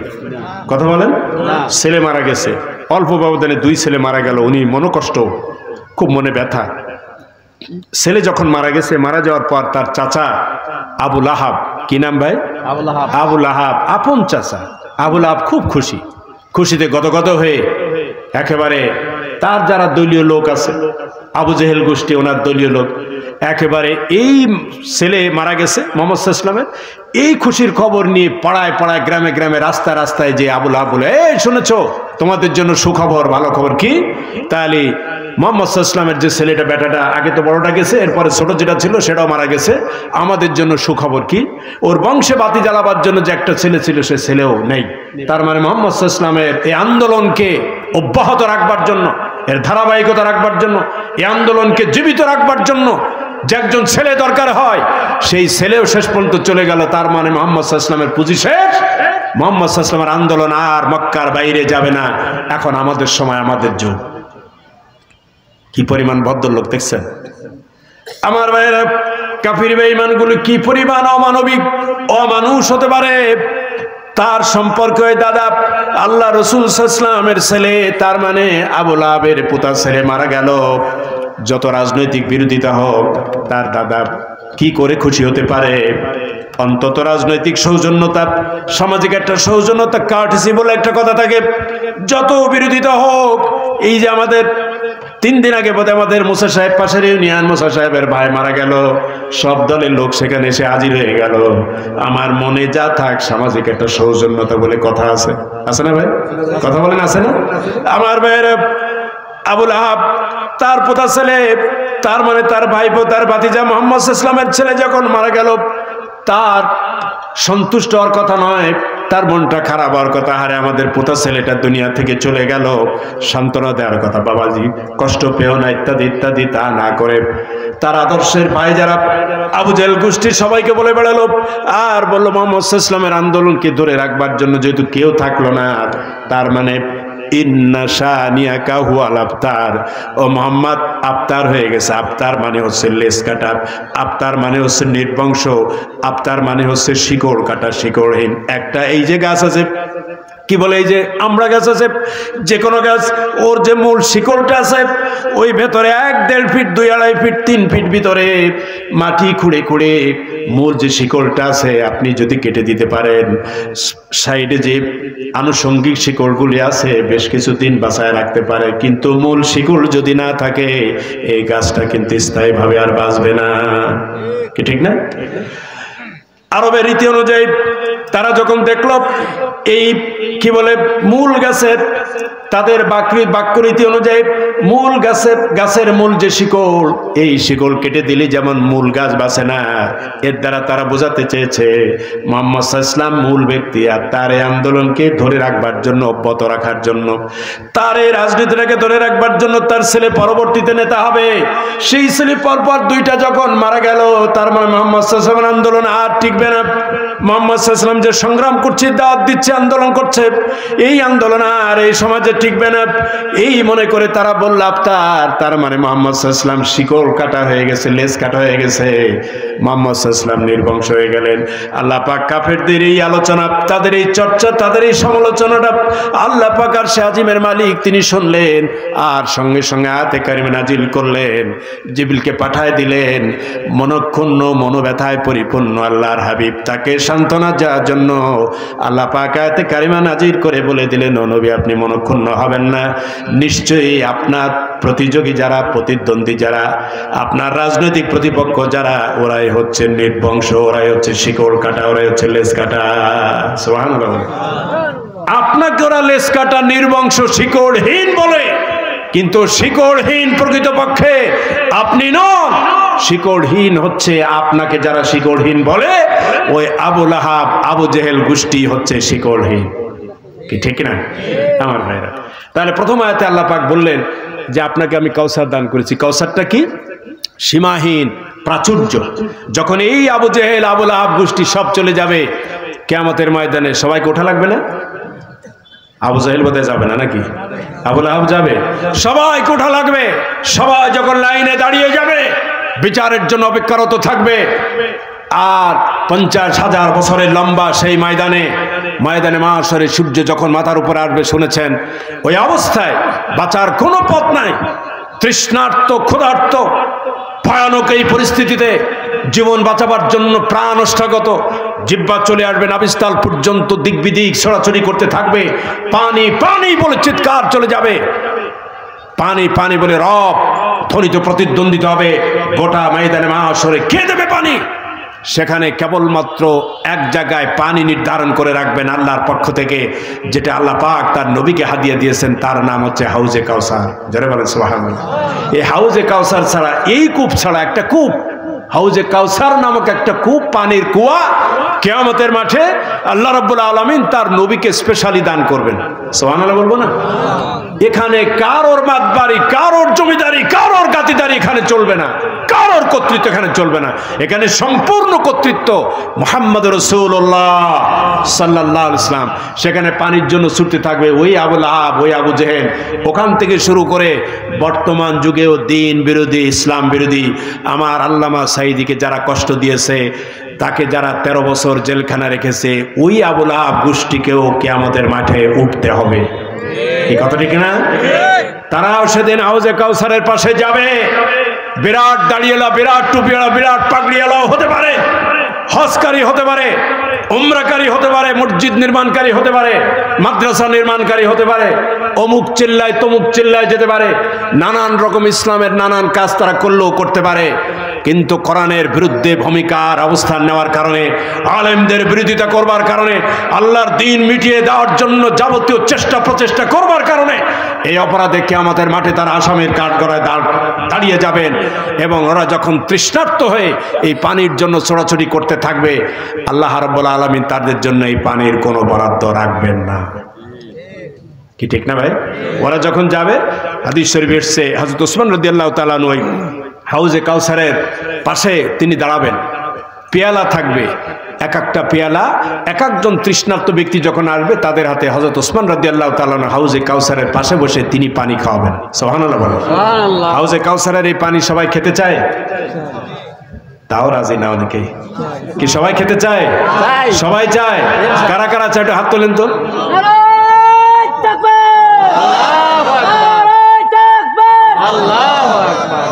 কথা বলেন। ছেলে মারা গেছে, অল্প ব্যবধানে 2 ছেলে মারা গেল, উনি মনোকষ্ট, খুব মনে ব্যথা। ছেলে যখন মারা গেছে, মারা যাওয়ার পর তার চাচা আবু লাহাব, কি নাম ভাই? আবু লাহাব, আপন চাচা আবু লাহাব খুব খুশি, খুশিতে গদগদ হয়ে একেবারে তার যারা দলীয় লোক আছে, আবু জেহেল গোষ্ঠী, ওনার দলীয় লোক, একেবারে এই ছেলে মারা গেছে মুহাম্মদ সাল্লাল্লাহু আলাইহি ওয়াসাল্লামের, এই খুশির খবর নিয়ে পাড়ায় পাড়ায়, গ্রামে গ্রামে, রাস্তায় রাস্তায় যে আবু লাহাব বলে, এই শুনেছো, তোমাদের জন্য সুখবর, ভালো খবর। কি? তাহলে মুহাম্মদ সাল্লাল্লাহু আলাইহি ওয়াসাল্লামের যে ছেলেটা, বেটাটা, আগে তো বড়টা গেছে, এরপরে ছোট যেটা ছিল সেটাও মারা গেছে, আমাদের জন্য সুখবর কি? ওর বংশে বাতি জ্বালাবার জন্য যে একটা ছেলে ছিল, সে ছেলেও নেই। তার মানে মুহাম্মদ সাল্লাল্লাহু আলাইহি ওয়াসাল্লামের এই আন্দোলনকে অব্যাহত রাখবার জন্য, এর ধারাবাহিকতা রাখবার জন্য, এই আন্দোলনকে জীবিত রাখবার জন্য যে একজন ছেলে দরকার হয়, সেই ছেলেও শেষ পর্যন্ত চলে গেল। তার মানে মুহাম্মদ সাল্লাল্লাহু আলাইহি ওয়াসাল্লামের পুঁজি শেষ, মুহাম্মদ সাল্লাল্লাহু আলাইহি ওয়াসাল্লামের আন্দোলন আর মক্কার বাইরে যাবে না। এখন আমাদের সময়, আমাদের যুগ। কি পরিমাণ ভদ্রলোক দেখছেন আমার ভাইয়েরা, কাফির বেঈমানগুলো কি পরিমাণ অমানবিক, অমানুষ হতে পারে। তার সম্পর্ক দাদা আল্লাহ রসুল সাল্লাল্লাহু আলাইহি ওয়াসাল্লামের ছেলে, তার মানে আবু লাহাবের পুতা ছেলে মারা গেল। যত রাজনৈতিক বিরোধিতা হোক, তার দাদা কি করে খুশি হতে পারে? অন্তত রাজনৈতিক সৌজন্যতা, সামাজিক একটা সৌজন্যতা, কার্টিসি বলে একটা কথা থাকে। যত বিরোধিতা হোক, এই যে আমাদের 3 দিন আগে বোধহয় আমাদের মুসা সাহেব, পাশের ইউনিয়ন মুসা সাহেবের ভাই মারা গেল, সব দলের লোক সেখানে এসে হাজির হয়ে গেল। আমার মনে যা থাক, সামাজিক একটা সৌজন্যতা বলে কথা আছে, আছে না ভাই? কথা বলেন, আছে না? আমার ভাইয়ের আবু লাহাব, তার পোতা ছেলে, তার মানে তার ভাইপো, তার ভাতিজা মুহাম্মদ সাল্লাল্লাহু আলাইহি ওয়াসাল্লামের ছেলে যখন মারা গেল, তার সন্তুষ্ট হওয়ার কথা নয়, তার মনটা খারাপ হওয়ার কথা। হারে, আমাদের পোতা ছেলেটা দুনিয়া থেকে চলে গেল, সান্ত্বনা দেওয়ার কথা, বাবাজি কষ্ট পেও না, ইত্যাদি ইত্যাদি। তা না করে তার আদর্শের ভাই যারা আবু জেহেল গোষ্ঠীর সবাইকে বলে বেড়ালো, আর বললো মুহাম্মদ সাল্লাল্লাহু আলাইহি ওয়াসাল্লামের আন্দোলনকে ধরে রাখবার জন্য যেহেতু কেউ থাকলো না, তার মানে ইন্না শানিয়াকা হুয়াল আবতার, ও মোহাম্মদ আবতার হয়ে গেছে। আবতার মানে হচ্ছে লেজ কাটা, আবতার মানে হচ্ছে নির্বংশ, আবতার মানে হচ্ছে শিকড় কাটা, শিকড়হীন। একটা এই যে গাছ আছে, কি বলে, এই যে আমড়া গাছ আছে, যে কোনো গাছ, ওর যে মূল শিকড়টা আছে, ওই ভেতরে 1-1.5 ফিট, 2-2.5 ফিট, 3 ফিট ভিতরে মাটি খুঁড়ে খুঁড়ে মূল যে শিকড়টা আছে, আপনি যদি কেটে দিতে পারেন, সাইডে যে আনুষঙ্গিক শিকড়গুলি আছে বেশ কিছুদিন বাঁচায় রাখতে পারে। কিন্তু মূল শিকড় যদি না থাকে, এই গাছটা কিন্তু স্থায়ীভাবে আর বাঁচবে না। কি ঠিক না? আরবের রীতি অনুযায়ী তারা যখন দেখল এই কি বলে মূল গাছের, তাদের বাক্যরীতি অনুযায়ী মূল গাছের মূল যে শিকড়, এই শিকড় কেটে দিলে যেমন মূল গাছ বাঁচে না, এর দ্বারা তারা বোঝাতে চেয়েছে মুহাম্মদ সাল্লাল্লাহু আলাইহি ওয়াসাল্লাম মূল ব্যক্তি, আর তার এই আন্দোলনকে ধরে রাখবার জন্য, অব্যাহত রাখার জন্য, তার এই রাজনীতিটাকে ধরে রাখবার জন্য তার ছেলে পরবর্তীতে নেতা হবে। সেই ছেলে পরপর 2টা যখন মারা গেল, তার মানে মুহাম্মদ সাল্লাল্লাহু আলাইহি ওয়াসাল্লামের আন্দোলন আর টিকবে না। মুহাম্মদ সাল্লাল্লাহু আলাইহি ওয়াসাল্লাম যে সংগ্রাম করছে, দাওয়াত দিচ্ছে, আন্দোলন করছে, এই আন্দোলন আর এই সমাজে টিকবে না, এই মনে করে তারা বলল তার মানে মুহাম্মদ সাল্লাল্লাহু আলাইহি ওয়াসাল্লাম শিকল কাটা হয়ে গেছে, লেজ কাটা হয়ে গেছে, মুহাম্মদ সাল্লাল্লাহু আলাইহি ওয়াসাল্লাম নির্বংশ হয়ে গেলেন। আল্লাহ পাক কাফেরদের এই আলোচনা, তাদের এই চর্চা, তাদের এই সমালোচনাটা আল্লাহ পাক আরশে আজিমের মালিক তিনি শুনলেন, আর সঙ্গে সঙ্গে আয়াতে কারিমা নাজিল করলেন, জিবরিলকে পাঠায় দিলেন। মনক্ষুণ্ণ মনোব্যথায় পরিপূর্ণ আল্লাহর হাবিব তাকে সান্ত্বনা দেওয়ার জন্য আল্লাহ পাক আয়াতে কারিমা নাজিল করে বলে দিলেন, ও নবী আপনি মনক্ষুণ্ণ হবেন না, নিশ্চয়ই আপনার প্রতিযোগী যারা, প্রতিদ্বন্দ্বী যারা, আপনার রাজনৈতিক প্রতিপক্ষ যারা, ওরাই হচ্ছে নির্বংশ, ওরাই হচ্ছে শিকড় কাটা, ওরাই হচ্ছে লেজ কাটা। সুবহানাল্লাহ। আপনাকে ওরা লেজ কাটা, নির্বংশ, শিকড়হীন বলে, কিন্তু শিকড়হীন প্রকৃতপক্ষে আপনি নন। শিকড়হীন হচ্ছে আপনাকে যারা শিকড়হীন বলে, ওই আবু লাহাব, আবু জেহেল গোষ্ঠী হচ্ছে শিকড়হীন। কি ঠিক না আমার ভাইরা? তাহলে প্রথম আয়াতে আল্লাহ পাক বললেন যে আপনাকে আমি কাউসার দান করেছি। কাউসারটা কি? সীমাহীন প্রাচুর্য। যখন এই আবু জেহেল, আবু লাহাব গোষ্ঠী সব চলে যাবে কিয়ামতের ময়দানে, সবাইকে ওঠা লাগবে না? আবু জাহেল বোধহয় যাবে না নাকি? আবু লাহাব যাবে, সবাই কোঠা লাগবে। সবাই যখন লাইনে দাঁড়িয়ে যাবে, বিচারের জন্য অপেক্ষারত থাকবে। আর 50,000 বছরের লম্বা সেই ময়দানে মাহশরে সূর্য যখন মাথার উপর আসবে, শুনেছেন ওই অবস্থায় বাঁচার কোনো পথ নাই। তৃষ্ণার্ত, ক্ষুধার্ত, ভয়ানক এই পরিস্থিতিতে জীবন বাঁচাবার জন্য প্রাণ ওষ্ঠাগত, জিহ্বা চলে আসবে নাভিস্থল পর্যন্ত, দিক বিদিক ছড়াছড়ি করতে থাকবে। পানি পানি বলে চিৎকার চলে যাবে, পানি পানি বলে রব ধ্বনিত প্রতিদ্বন্দ্বিত হবে গোটা ময়দানে মাহশরে। কে দেবে পানি? সেখানে কেবলমাত্র এক জায়গায় পানি নির্ধারণ করে রাখবেন আল্লাহর পক্ষ থেকে, যেটা আল্লাহ পাক তার নবীকে হাদিয়া দিয়েছেন, তার নাম হচ্ছে হাউজে কাউসার। জোরে বলেন সুবহানাল্লাহ। এই হাউজে কাউসার ছাড়া, এই কূপ ছাড়া, একটা কূপ, হাউজে কাউসার নামক একটা কূপ, পানির কুয়া, কিয়ামতের মাঠে আল্লাহ রাব্বুল আলামিন তার নবীকে স্পেশালি দান করবেন। সুবহানাল্লাহ বলবো না? এখানে কারোর মাতবাড়ি, কারোর জমিদারি, কারোর গাতিদারি এখানে চলবে না, কারোর কর্তৃত্ব এখানে চলবে না। এখানে সম্পূর্ণ কর্তৃত্ব মুহাম্মদ রাসূলুল্লাহ সাল্লাল্লাহু আলাইহি ওয়াসাল্লাম। সেখানে পানির জন্য ছুটতে থাকবে ওই আবু লাহাব, ওই আবু জেহেল, ওখান থেকে শুরু করে বর্তমান যুগেও দিন বিরোধী, ইসলাম বিরোধী আমার আল্লামা সাঈদীকে যারা কষ্ট দিয়েছে, তাকে যারা 13 বছর জেলখানা রেখেছে, ওই আবু লাহাব গোষ্ঠীকেও কিয়ামতের মাঠে উঠতে হবে। এই কথা ঠিক না? তারাও সেদিন হাউজে কাউসারের পাশে যাবে। বিরাট দাড়িওয়ালা, বিরাট টুপিওয়ালা, বিরাট পাগড়িওয়ালাও হতে পারে, হজকারী হতে পারে, উমরাকারী হতে পারে, মসজিদ নির্মাণকারী হতে পারে, মাদ্রাসা নির্মাণকারী হতে পারে, অমুক চিল্লায় তমুক চিল্লায় যেতে পারে, নানান রকম ইসলামের নানান কাজ তারা করলেও করতে পারে। কিন্তু কোরআনের বিরুদ্ধে ভূমিকার অবস্থান নেওয়ার কারণে, আলেমদের বিরোধিতা করবার কারণে, আল্লাহর দ্বীন মিটিয়ে দেওয়ার জন্য যাবতীয় প্রচেষ্টা করবার কারণে এই অপরাধে কিয়ামতের মাঠে তারা আসামির কাঠগড়ায় দাঁড়িয়ে যাবেন। এবং ওরা যখন তৃষ্ণার্ত হয়ে এই পানির জন্য ছোড়াছুড়ি করতে থাকবে, আল্লাহ রাব্বুল আলামিন তাদের জন্য এই পানির কোনো বরাদ্দ রাখবেন না। কি ঠিক না ভাই? ওরা যখন যাবে, হাদিস শরীফে এসেছে, হযরত ওসমান রাদিয়াল্লাহু তাআলা আনহু হাউজে কাউসারের পাশে তিনি দাঁড়াবেন, পেয়ালা থাকবে, এক একটা পেয়ালা এক একজন তৃষ্ণার্ত ব্যক্তি যখন আসবে তাদের হাতে হযরত ওসমান রাদিয়াল্লাহু তাআলা হাউজে কাউসারের পাশে বসে তিনি পানি খাওয়াবেন। সুবহানাল্লাহ বলেন। হাউজে কাউসারের এই পানি সবাই খেতে চায়? তাও রাজি না অনেকে। কি সবাই খেতে চায়? সবাই চায়। কারা কারা চায় একটু হাত তোলেন তো।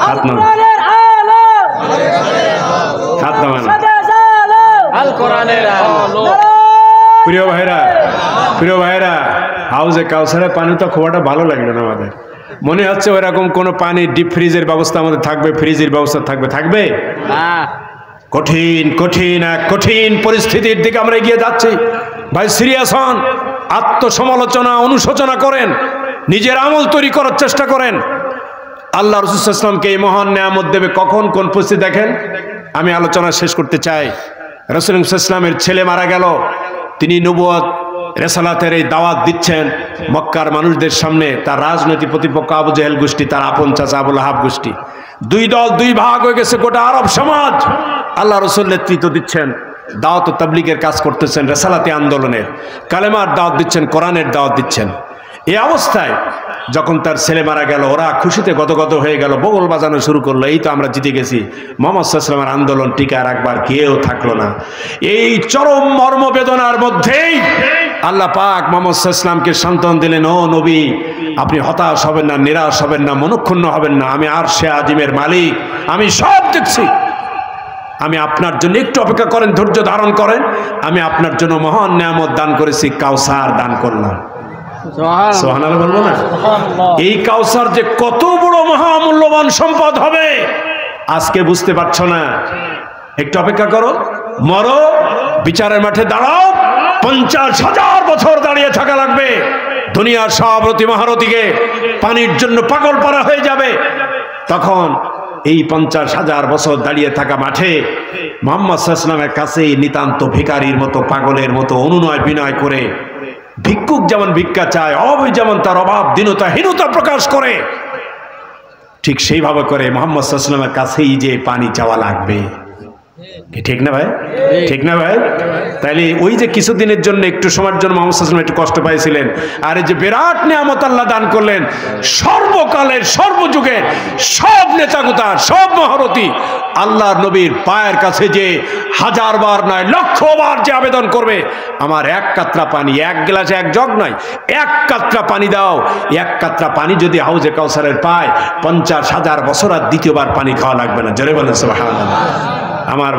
হাত নামান, হাত নামান। প্রিয় ভাইরা, হাউজে কাউসারের পানি তো খুব একটা ভালো লাগলো না আমাদের। মনে হচ্ছে ওইরকম কোন পানি ডিপ ফ্রিজের ব্যবস্থা আমাদের থাকবে, ফ্রিজের ব্যবস্থা থাকবে কঠিন পরিস্থিতির দিকে আমরা এগিয়ে যাচ্ছি। ভাই সিরিয়াস হন, আত্মসমালোচনা, অনুশোচনা করেন, নিজের আমল তৈরি করার চেষ্টা করেন। আল্লাহ রাসূল সাল্লাল্লাহু আলাইহি ওয়াসাল্লামকে এই মহান নিয়ামত দেবে কখন, কোন পরিস্থিতি দেখেন। আমি আলোচনা শেষ করতে চাই। রাসূল সাল্লাল্লাহু আলাইহি ওয়াসাল্লামের ছেলে মারা গেল, তিনি নবুয়ত রেসালাতের এই দাওয়াত দিচ্ছেন মক্কার মানুষদের সামনে। তার রাজনৈতিক প্রতিপক্ষ আবু জেহেল গোষ্ঠী, তার আপন চাচা আবু লাহাব গোষ্ঠী, দুই দল, দুই ভাগ হয়ে গেছে গোটা আরব সমাজ। আল্লাহ রাসূল নেতৃত্ব দিচ্ছেন, দাওয়াত ও তাবলীগের কাজ করতেছেন, রিসালাতি আন্দোলনের, কালেমার দাওয়াত দিচ্ছেন, কোরআনের দাওয়াত দিচ্ছেন। এই অবস্থায় যখন তার ছেলে মারা গেল, ওরা খুশিতে গদগদ হয়ে গেল, বগল বাজানো শুরু করলো, এই তো আমরা জিতে গেছি। মুহাম্মদ সাল্লাল্লাহু আলাইহি ওয়াসাল্লামের আন্দোলন টিকে আর একবার কেউ থাকলো না। এই চরম মর্মবেদনার মধ্যেই আল্লাহ পাক মুহাম্মদ সাল্লাল্লাহু আলাইহি ওয়াসাল্লামকে সান্ত্বনা দিলেন, ও নবী, আপনি হতাশ হবেন না, নিরাশ হবেন না, মনক্ষুণ্ণ হবেন না। আমি আরশে আজিমের মালিক, আমি সব দেখছি। আমি আপনার জন্য একটু অপেক্ষা করেন, ধৈর্য ধারণ করেন। আমি আপনার জন্য মহান নিয়ামত দান করেছি, কাউসার দান করলাম। সুবহানাল্লাহ বলবো না? এই কাউসার যে কত বড় মহামূল্যবান সম্পদ হবে আজকে বুঝতে পারছো না। একটু অপেক্ষা করো, মরো, বিচারের মাঠে দাঁড়াও। 50,000 বছর দাঁড়িয়ে থাকা লাগবে। দুনিয়ার সভাপতি মহারথীকে পানির জন্য পাগল পারা হয়ে যাবে। তখন এই 50,000 বছর দাঁড়িয়ে থাকা মাঠে মুহাম্মদ সাল্লাল্লাহু আলাইহি ওয়াসাল্লামের কাছে নিতান্ত ভিখারির মতো, পাগলের মতো অনুনয় বিনয় করে, ভিক্ষুক যেমন ভিক্ষা চায়, অভাবী যেমন তার অভাব দীনতা হীনতা প্রকাশ করে, ঠিক সেইভাবে করে মুহাম্মদ সাল্লাল্লাহু আলাইহি ওয়াসাল্লামের কাছেই যে পানি চাওয়া লাগবে। ঠিক না ভাই? ঠিক না ভাই? তাইলে ওই যে কিছুদিনের জন্য, একটু সময়ের জন্য মুহাম্মদ সাল্লাল্লাহু আলাইহি ওয়াসাল্লাম একটু কষ্ট পাইছিলেন, আর এই যে বিরাট নিয়ামত আল্লাহ দান করলেন, সর্বকালের সর্বযুগের সব নেতাগুতা, সব মহারথী আল্লাহর নবীর পায়ের কাছে যে 1000 বার নয়, 1,00,000 বার যে আবেদন করবে, আমার এক কাতরা পানি, এক গ্লাসে এক জগ নয়, এক কাতরা পানি দাও। এক কাতরা পানি যদি হাউজে কাউসারের পায়, 50,000 বছর আর দ্বিতীয়বার পানি খাওয়া লাগবে না। জোরে বলেন সুবহানাল্লাহ। আমার